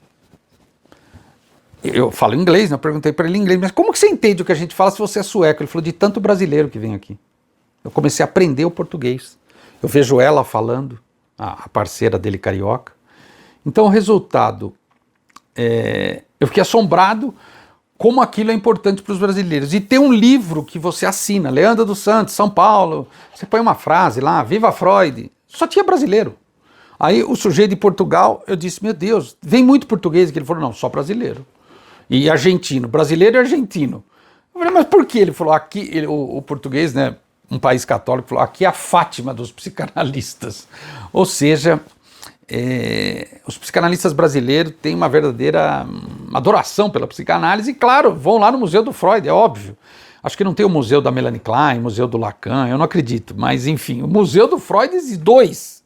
Eu falo inglês, né? Eu perguntei para ele em inglês, mas como que você entende o que a gente fala se você é sueco? Ele falou, de tanto brasileiro que vem aqui. Eu comecei a aprender o português. Eu vejo ela falando, a parceira dele carioca. Então o resultado, eu fiquei assombrado como aquilo é importante para os brasileiros. E tem um livro que você assina, Leandro dos Santos, São Paulo, você põe uma frase lá, Viva Freud, só tinha brasileiro. Aí o sujeito de Portugal, eu disse, meu Deus, vem muito português, que ele falou, não, só brasileiro. E argentino, brasileiro e argentino. Eu falei, mas por quê? Ele falou, aqui, o português, né, um país católico, falou, aqui é a Fátima dos psicanalistas. Ou seja, os psicanalistas brasileiros têm uma verdadeira adoração pela psicanálise e, claro, vão lá no Museu do Freud, é óbvio. Acho que não tem o Museu da Melanie Klein, o Museu do Lacan, eu não acredito. Mas, enfim, o Museu do Freud existe 2.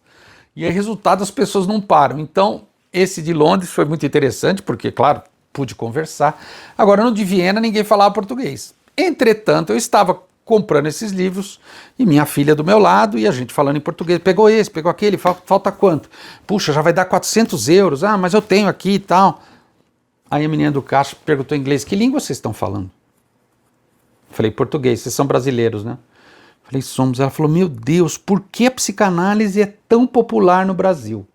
E aí, resultado, as pessoas não param. Então, esse de Londres foi muito interessante, porque, claro, pude conversar. Agora, no de Viena, ninguém falava português. Entretanto, eu estava comprando esses livros e minha filha do meu lado e a gente falando em português. Pegou esse, pegou aquele, falta quanto? Puxa, já vai dar 400 euros. Ah, mas eu tenho aqui e tal. Aí a menina do caixa perguntou em inglês, que língua vocês estão falando? Falei, português, vocês são brasileiros, né? Falei, somos. Ela falou, meu Deus, por que a psicanálise é tão popular no Brasil?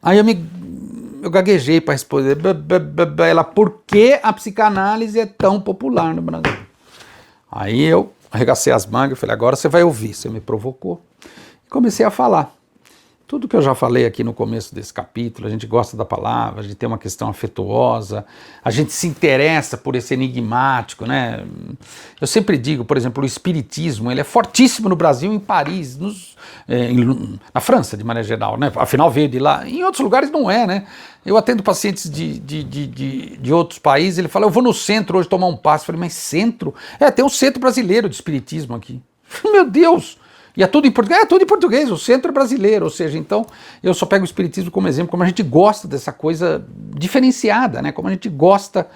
Aí eu gaguejei para responder. Ela, por que a psicanálise é tão popular no Brasil? Aí eu arregacei as mangas e falei, agora você vai ouvir. Você me provocou. E comecei a falar. Tudo que eu já falei aqui no começo desse capítulo, a gente gosta da palavra, a gente tem uma questão afetuosa, a gente se interessa por esse enigmático, né? Eu sempre digo, por exemplo, o espiritismo, ele é fortíssimo no Brasil, em Paris, na França, de maneira geral, né? Afinal veio de lá. Em outros lugares não é, né? Eu atendo pacientes de outros países, ele fala, eu vou no centro hoje tomar um passe. Eu falei, mas centro? Tem um centro brasileiro de espiritismo aqui. Meu Deus! E é tudo em português? É tudo em português, o centro é brasileiro, ou seja, então eu só pego o espiritismo como exemplo, como a gente gosta dessa coisa diferenciada, né? Como a gente gosta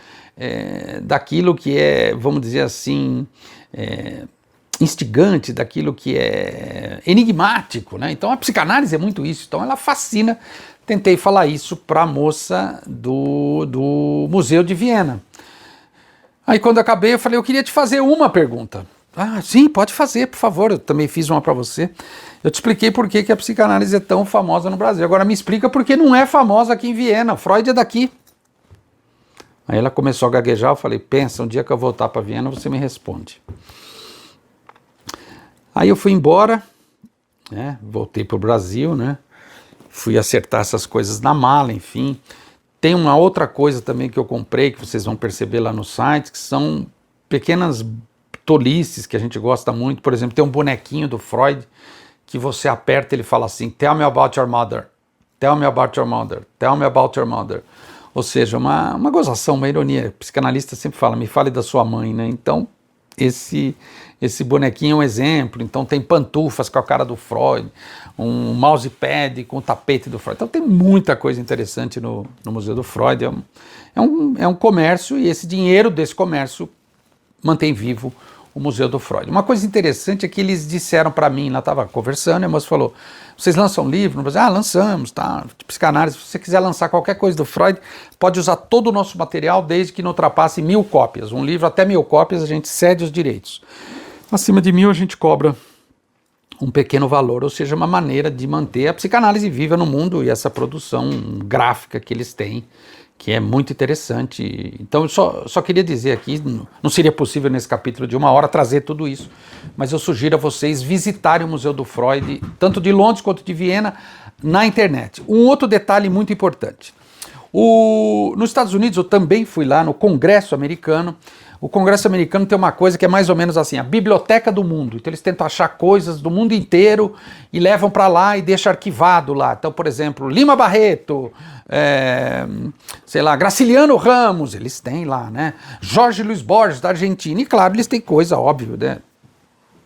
daquilo que é, vamos dizer assim, instigante, daquilo que é enigmático, né? Então a psicanálise é muito isso, então ela fascina. Tentei falar isso para a moça do Museu de Viena. Aí quando eu acabei eu falei, eu queria te fazer uma pergunta. Ah, sim, pode fazer, por favor, eu também fiz uma para você. Eu te expliquei por que a psicanálise é tão famosa no Brasil. Agora me explica por que não é famosa aqui em Viena, Freud é daqui. Aí ela começou a gaguejar, eu falei, pensa, um dia que eu voltar para Viena você me responde. Aí eu fui embora, né, voltei para o Brasil, né, fui acertar essas coisas na mala, enfim. Tem uma outra coisa também que eu comprei, que vocês vão perceber lá no site, que são pequenas tolices que a gente gosta muito. Por exemplo, tem um bonequinho do Freud que você aperta e ele fala assim, tell me about your mother, tell me about your mother, tell me about your mother. Ou seja, uma gozação, uma ironia. O psicanalista sempre fala, me fale da sua mãe, né? Então, esse bonequinho é um exemplo. Então tem pantufas com a cara do Freud, um mousepad com o tapete do Freud. Então tem muita coisa interessante no Museu do Freud. É um comércio e esse dinheiro desse comércio mantém vivo o Museu do Freud. Uma coisa interessante é que eles disseram para mim, lá estava conversando, e a moça falou, vocês lançam livro no Brasil? Ah, lançamos, tá, de psicanálise, se você quiser lançar qualquer coisa do Freud, pode usar todo o nosso material, desde que não ultrapasse 1000 cópias. Um livro até 1000 cópias, a gente cede os direitos. Acima de 1000 a gente cobra um pequeno valor, ou seja, uma maneira de manter a psicanálise viva no mundo e essa produção gráfica que eles têm, que é muito interessante. Então eu só queria dizer aqui, não seria possível nesse capítulo de 1 hora trazer tudo isso, mas eu sugiro a vocês visitarem o Museu do Freud, tanto de Londres quanto de Viena, na internet. Um outro detalhe muito importante, Nos Estados Unidos, eu também fui lá no Congresso americano. O Congresso americano tem uma coisa que é mais ou menos assim, a biblioteca do mundo. Então eles tentam achar coisas do mundo inteiro e levam para lá e deixam arquivado lá. Então, por exemplo, Lima Barreto, sei lá, Graciliano Ramos, eles têm lá, né? Jorge Luiz Borges, da Argentina. E claro, eles têm coisa, óbvio, né?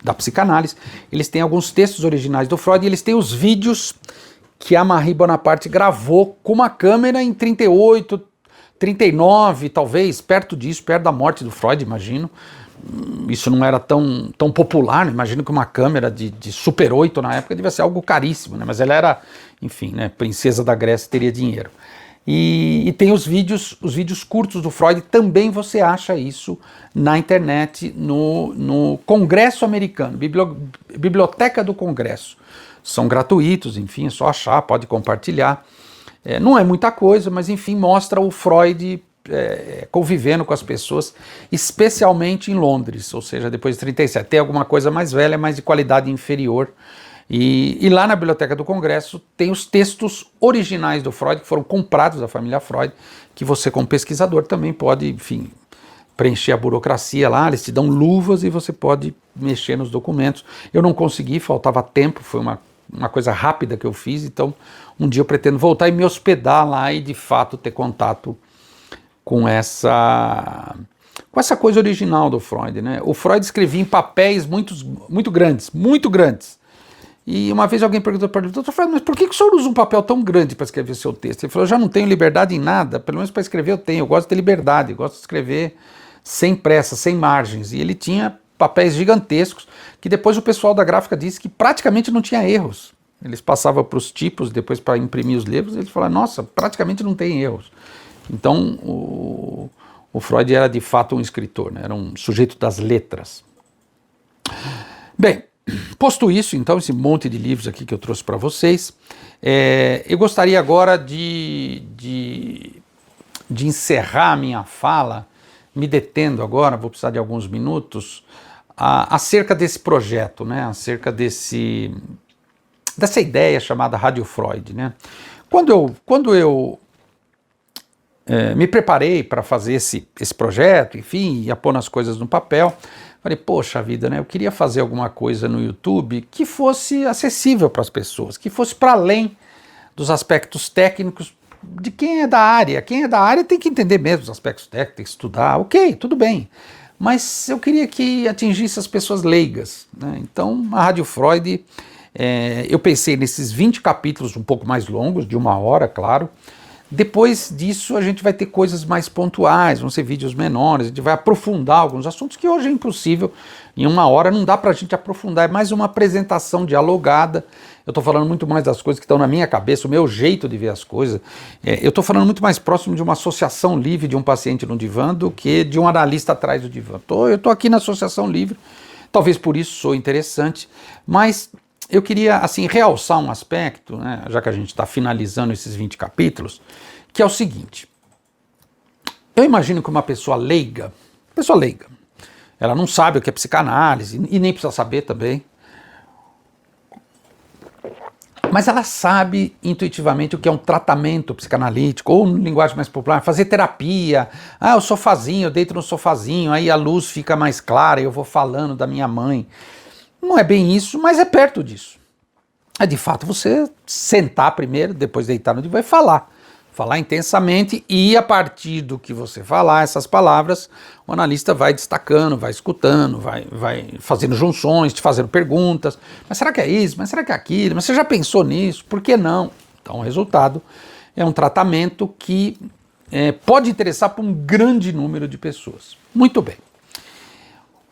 Da psicanálise. Eles têm alguns textos originais do Freud e eles têm os vídeos que a Marie Bonaparte gravou com uma câmera em 38, 39, talvez, perto disso, perto da morte do Freud, imagino. Isso não era tão popular, né? Imagino que uma câmera de Super 8 na época devia ser algo caríssimo, né? Mas ela era, enfim, né, princesa da Grécia, teria dinheiro. E tem os vídeos curtos do Freud, também você acha isso na internet, no Congresso americano, Biblioteca do Congresso. São gratuitos, enfim, é só achar, pode compartilhar. Não é muita coisa, mas enfim, mostra o Freud convivendo com as pessoas, especialmente em Londres, ou seja, depois de 37. Tem alguma coisa mais velha, mas de qualidade inferior. E lá na Biblioteca do Congresso tem os textos originais do Freud, que foram comprados da família Freud, que você como pesquisador também pode, enfim, preencher a burocracia lá, eles te dão luvas e você pode mexer nos documentos. Eu não consegui, faltava tempo, foi uma coisa rápida que eu fiz, então um dia eu pretendo voltar e me hospedar lá e de fato ter contato com essa coisa original do Freud, né? O Freud escrevia em papéis muito grandes, muito grandes. E uma vez alguém perguntou para ele, doutor Freud, mas por que o senhor usa um papel tão grande para escrever seu texto? Ele falou, eu já não tenho liberdade em nada, pelo menos para escrever eu tenho, eu gosto de ter liberdade, eu gosto de escrever sem pressa, sem margens. E ele tinha papéis gigantescos, que depois o pessoal da gráfica disse que praticamente não tinha erros. Eles passavam para os tipos, depois para imprimir os livros, eles falaram, nossa, praticamente não tem erros. Então o Freud era de fato um escritor, né? Era um sujeito das letras. Bem, posto isso, então, esse monte de livros aqui que eu trouxe para vocês, eu gostaria agora de encerrar a minha fala, me detendo agora, vou precisar de alguns minutos, acerca desse projeto, né? Acerca dessa ideia chamada Rádio Freud, né? Quando eu me preparei para fazer esse projeto, enfim, ia pôr as coisas no papel, falei, poxa vida, né? Eu queria fazer alguma coisa no YouTube que fosse acessível para as pessoas, que fosse para além dos aspectos técnicos de quem é da área. Quem é da área tem que entender mesmo os aspectos técnicos, tem que estudar, ok, tudo bem. Mas eu queria que atingisse as pessoas leigas, né? Então, a Rádio Freud, eu pensei nesses 20 capítulos um pouco mais longos, de 1 hora, claro. Depois disso a gente vai ter coisas mais pontuais, vão ser vídeos menores, a gente vai aprofundar alguns assuntos que hoje é impossível, em 1 hora não dá para a gente aprofundar, é mais uma apresentação dialogada. Eu estou falando muito mais das coisas que estão na minha cabeça, o meu jeito de ver as coisas. Eu estou falando muito mais próximo de uma associação livre de um paciente no divã do que de um analista atrás do divã. Eu estou aqui na associação livre, talvez por isso sou interessante, mas eu queria, assim, realçar um aspecto, né, já que a gente está finalizando esses 20 capítulos, que é o seguinte. Eu imagino que uma pessoa leiga, ela não sabe o que é psicanálise, e nem precisa saber também, mas ela sabe intuitivamente o que é um tratamento psicanalítico, ou, em linguagem mais popular, fazer terapia. O sofazinho, eu deito no sofazinho, aí a luz fica mais clara, eu vou falando da minha mãe. Não é bem isso, mas é perto disso. É de fato você sentar primeiro, depois deitar no divã e falar. Falar intensamente e a partir do que você falar, essas palavras, o analista vai destacando, vai escutando, vai fazendo junções, te fazendo perguntas. Mas será que é isso? Mas será que é aquilo? Mas você já pensou nisso? Por que não? Então o resultado é um tratamento que pode interessar para um grande número de pessoas. Muito bem.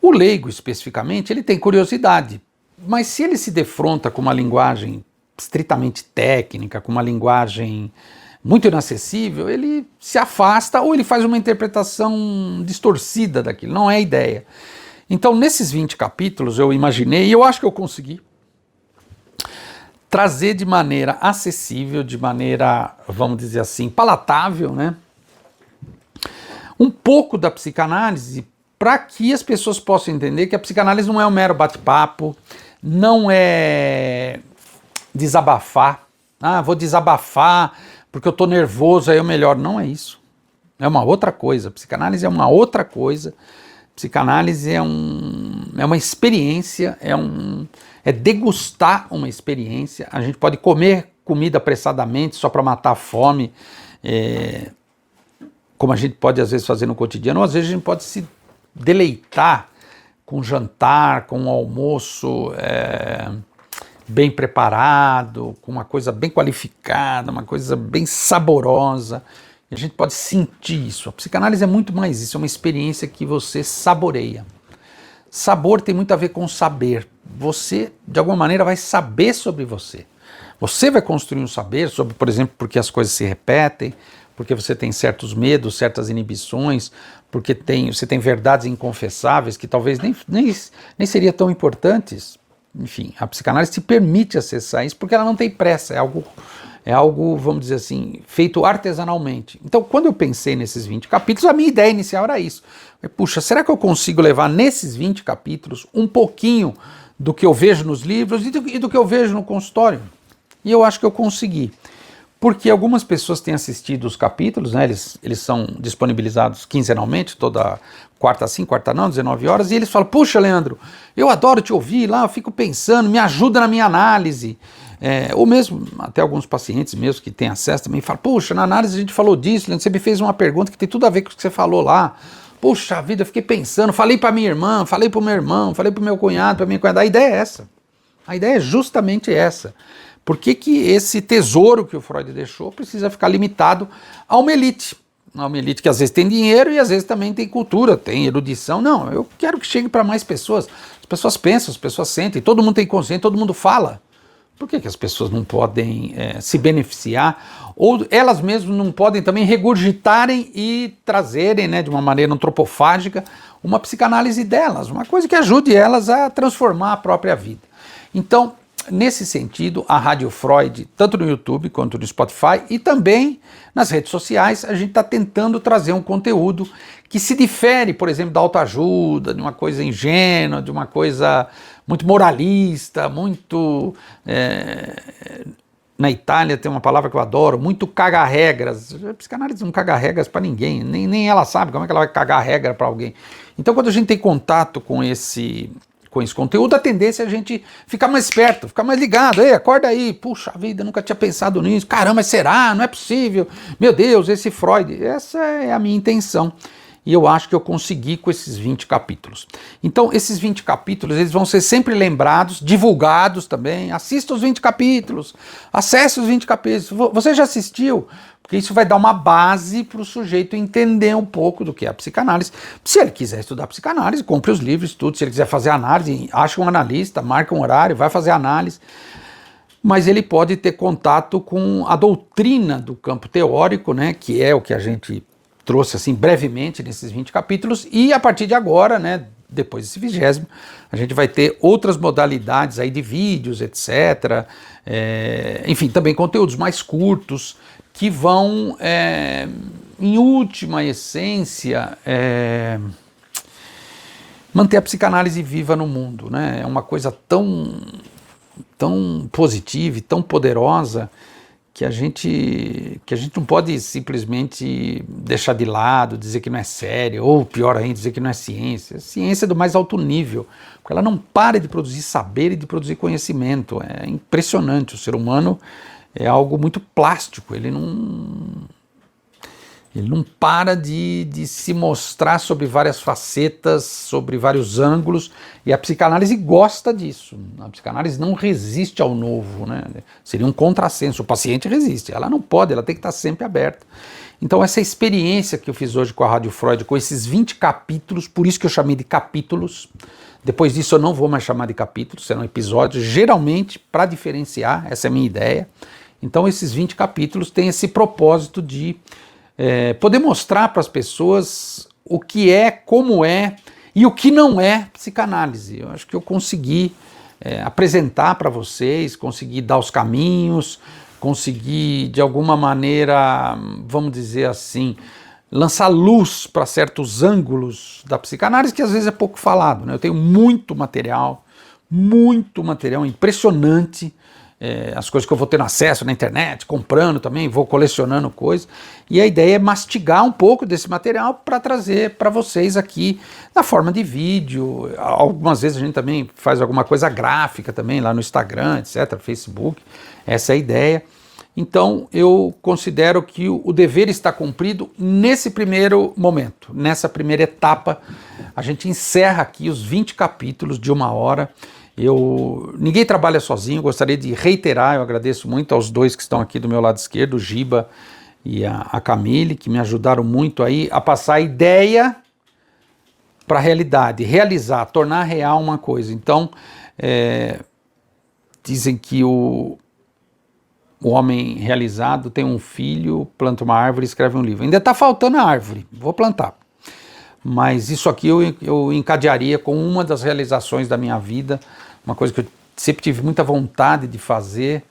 O leigo, especificamente, ele tem curiosidade, mas se ele se defronta com uma linguagem estritamente técnica, com uma linguagem muito inacessível, ele se afasta ou ele faz uma interpretação distorcida daquilo, não é a ideia. Então, nesses 20 capítulos, eu imaginei, e eu acho que eu consegui, trazer de maneira acessível, de maneira, vamos dizer assim, palatável, né? Um pouco da psicanálise, para que as pessoas possam entender que a psicanálise não é um mero bate-papo, não é desabafar. Vou desabafar porque eu estou nervoso, aí eu melhoro. Não é isso. É uma outra coisa. Psicanálise é uma outra coisa. Psicanálise é uma experiência, é degustar uma experiência. A gente pode comer comida apressadamente só para matar a fome, como a gente pode às vezes fazer no cotidiano, ou às vezes a gente pode se deleitar com um jantar, com um almoço bem preparado, com uma coisa bem qualificada, uma coisa bem saborosa. E a gente pode sentir isso. A psicanálise é muito mais isso, é uma experiência que você saboreia. Sabor tem muito a ver com saber. Você, de alguma maneira, vai saber sobre você. Você vai construir um saber sobre, por exemplo, porque as coisas se repetem, porque você tem certos medos, certas inibições, porque você tem verdades inconfessáveis que talvez nem seriam tão importantes. Enfim, a psicanálise te permite acessar isso porque ela não tem pressa, é algo, vamos dizer assim, feito artesanalmente. Então, quando eu pensei nesses 20 capítulos, a minha ideia inicial era isso. Puxa, será que eu consigo levar nesses 20 capítulos um pouquinho do que eu vejo nos livros e do que eu vejo no consultório? E eu acho que eu consegui. Porque algumas pessoas têm assistido os capítulos, né? Eles são disponibilizados quinzenalmente, toda quarta sim, quarta não, 19 horas, e eles falam, puxa, Leandro, eu adoro te ouvir lá, eu fico pensando, me ajuda na minha análise. Ou mesmo, até alguns pacientes mesmo que têm acesso também falam, puxa, na análise a gente falou disso, Leandro, você me fez uma pergunta que tem tudo a ver com o que você falou lá. Puxa vida, eu fiquei pensando, falei para minha irmã, falei para o meu irmão, falei para o meu cunhado, para minha cunhada. A ideia é essa. A ideia é justamente essa. Por que esse tesouro que o Freud deixou precisa ficar limitado a uma elite? A uma elite que às vezes tem dinheiro e às vezes também tem cultura, tem erudição. Não, eu quero que chegue para mais pessoas. As pessoas pensam, as pessoas sentem, todo mundo tem consciência, todo mundo fala. Por que as pessoas não podem se beneficiar? Ou elas mesmas não podem também regurgitarem e trazerem, né, de uma maneira antropofágica, uma psicanálise delas, uma coisa que ajude elas a transformar a própria vida. Então, nesse sentido, a Rádio Freud, tanto no YouTube quanto no Spotify e também nas redes sociais, a gente está tentando trazer um conteúdo que se difere, por exemplo, da autoajuda, de uma coisa ingênua, de uma coisa muito moralista, muito... na Itália tem uma palavra que eu adoro, muito caga-regras. A psicanálise não caga regras para ninguém, nem ela sabe como é que ela vai cagar regra para alguém. Então, quando a gente tem contato com esse conteúdo, a tendência é a gente ficar mais esperto, ficar mais ligado. Ei, acorda aí, puxa vida, nunca tinha pensado nisso, caramba, mas será? Não é possível, meu Deus, esse Freud. Essa é a minha intenção. E eu acho que eu consegui com esses 20 capítulos. Então, esses 20 capítulos, eles vão ser sempre lembrados, divulgados também. Assista os 20 capítulos, acesse os 20 capítulos. Você já assistiu? Porque isso vai dar uma base para o sujeito entender um pouco do que é a psicanálise. Se ele quiser estudar psicanálise, compre os livros, estude. Se ele quiser fazer análise, acha um analista, marca um horário, vai fazer análise. Mas ele pode ter contato com a doutrina do campo teórico, né, que é o que a gente trouxe assim brevemente nesses 20 capítulos, e a partir de agora, né, depois desse 20º, a gente vai ter outras modalidades aí de vídeos, etc. Enfim, também conteúdos mais curtos, que vão, em última essência, manter a psicanálise viva no mundo, né? É uma coisa tão positiva e tão poderosa que a gente não pode simplesmente deixar de lado, dizer que não é sério, ou pior ainda, dizer que não é ciência. Ciência é do mais alto nível, porque ela não para de produzir saber e de produzir conhecimento. É impressionante, o ser humano é algo muito plástico, ele não para de se mostrar sobre várias facetas, sobre vários ângulos, e a psicanálise gosta disso. A psicanálise não resiste ao novo, né? Seria um contrassenso, o paciente resiste, ela não pode, ela tem que estar sempre aberta. Então essa experiência que eu fiz hoje com a Rádio Freud, com esses 20 capítulos, por isso que eu chamei de capítulos, depois disso eu não vou mais chamar de capítulos, serão episódios, geralmente para diferenciar, essa é a minha ideia. Então esses 20 capítulos têm esse propósito de poder mostrar para as pessoas o que é, como é e o que não é psicanálise. Eu acho que eu consegui apresentar para vocês, consegui dar os caminhos, consegui de alguma maneira, vamos dizer assim, lançar luz para certos ângulos da psicanálise que às vezes é pouco falado, né? Eu tenho muito material impressionante, as coisas que eu vou tendo acesso na internet, comprando também, vou colecionando coisas. E a ideia é mastigar um pouco desse material para trazer para vocês aqui na forma de vídeo. Algumas vezes a gente também faz alguma coisa gráfica também lá no Instagram, etc., Facebook. Essa é a ideia. Então eu considero que o dever está cumprido nesse primeiro momento, nessa primeira etapa. A gente encerra aqui os 20 capítulos de 1 hora. Ninguém trabalha sozinho, gostaria de reiterar, eu agradeço muito aos dois que estão aqui do meu lado esquerdo, o Giba e a Camille, que me ajudaram muito aí a passar a ideia para a realidade, realizar, tornar real uma coisa. Então, dizem que o homem realizado tem um filho, planta uma árvore e escreve um livro. Ainda está faltando a árvore, vou plantar. Mas isso aqui eu encadearia com uma das realizações da minha vida, uma coisa que eu sempre tive muita vontade de fazer,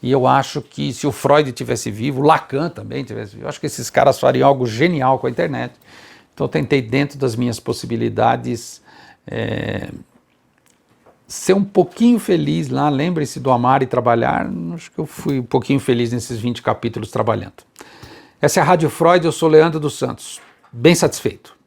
e eu acho que se o Freud tivesse vivo, Lacan também tivesse vivo, eu acho que esses caras fariam algo genial com a internet. Então eu tentei, dentro das minhas possibilidades, ser um pouquinho feliz lá. Lembre-se do amar e trabalhar. Acho que eu fui um pouquinho feliz nesses 20 capítulos trabalhando. Essa é a Rádio Freud, eu sou Leandro dos Santos, bem satisfeito.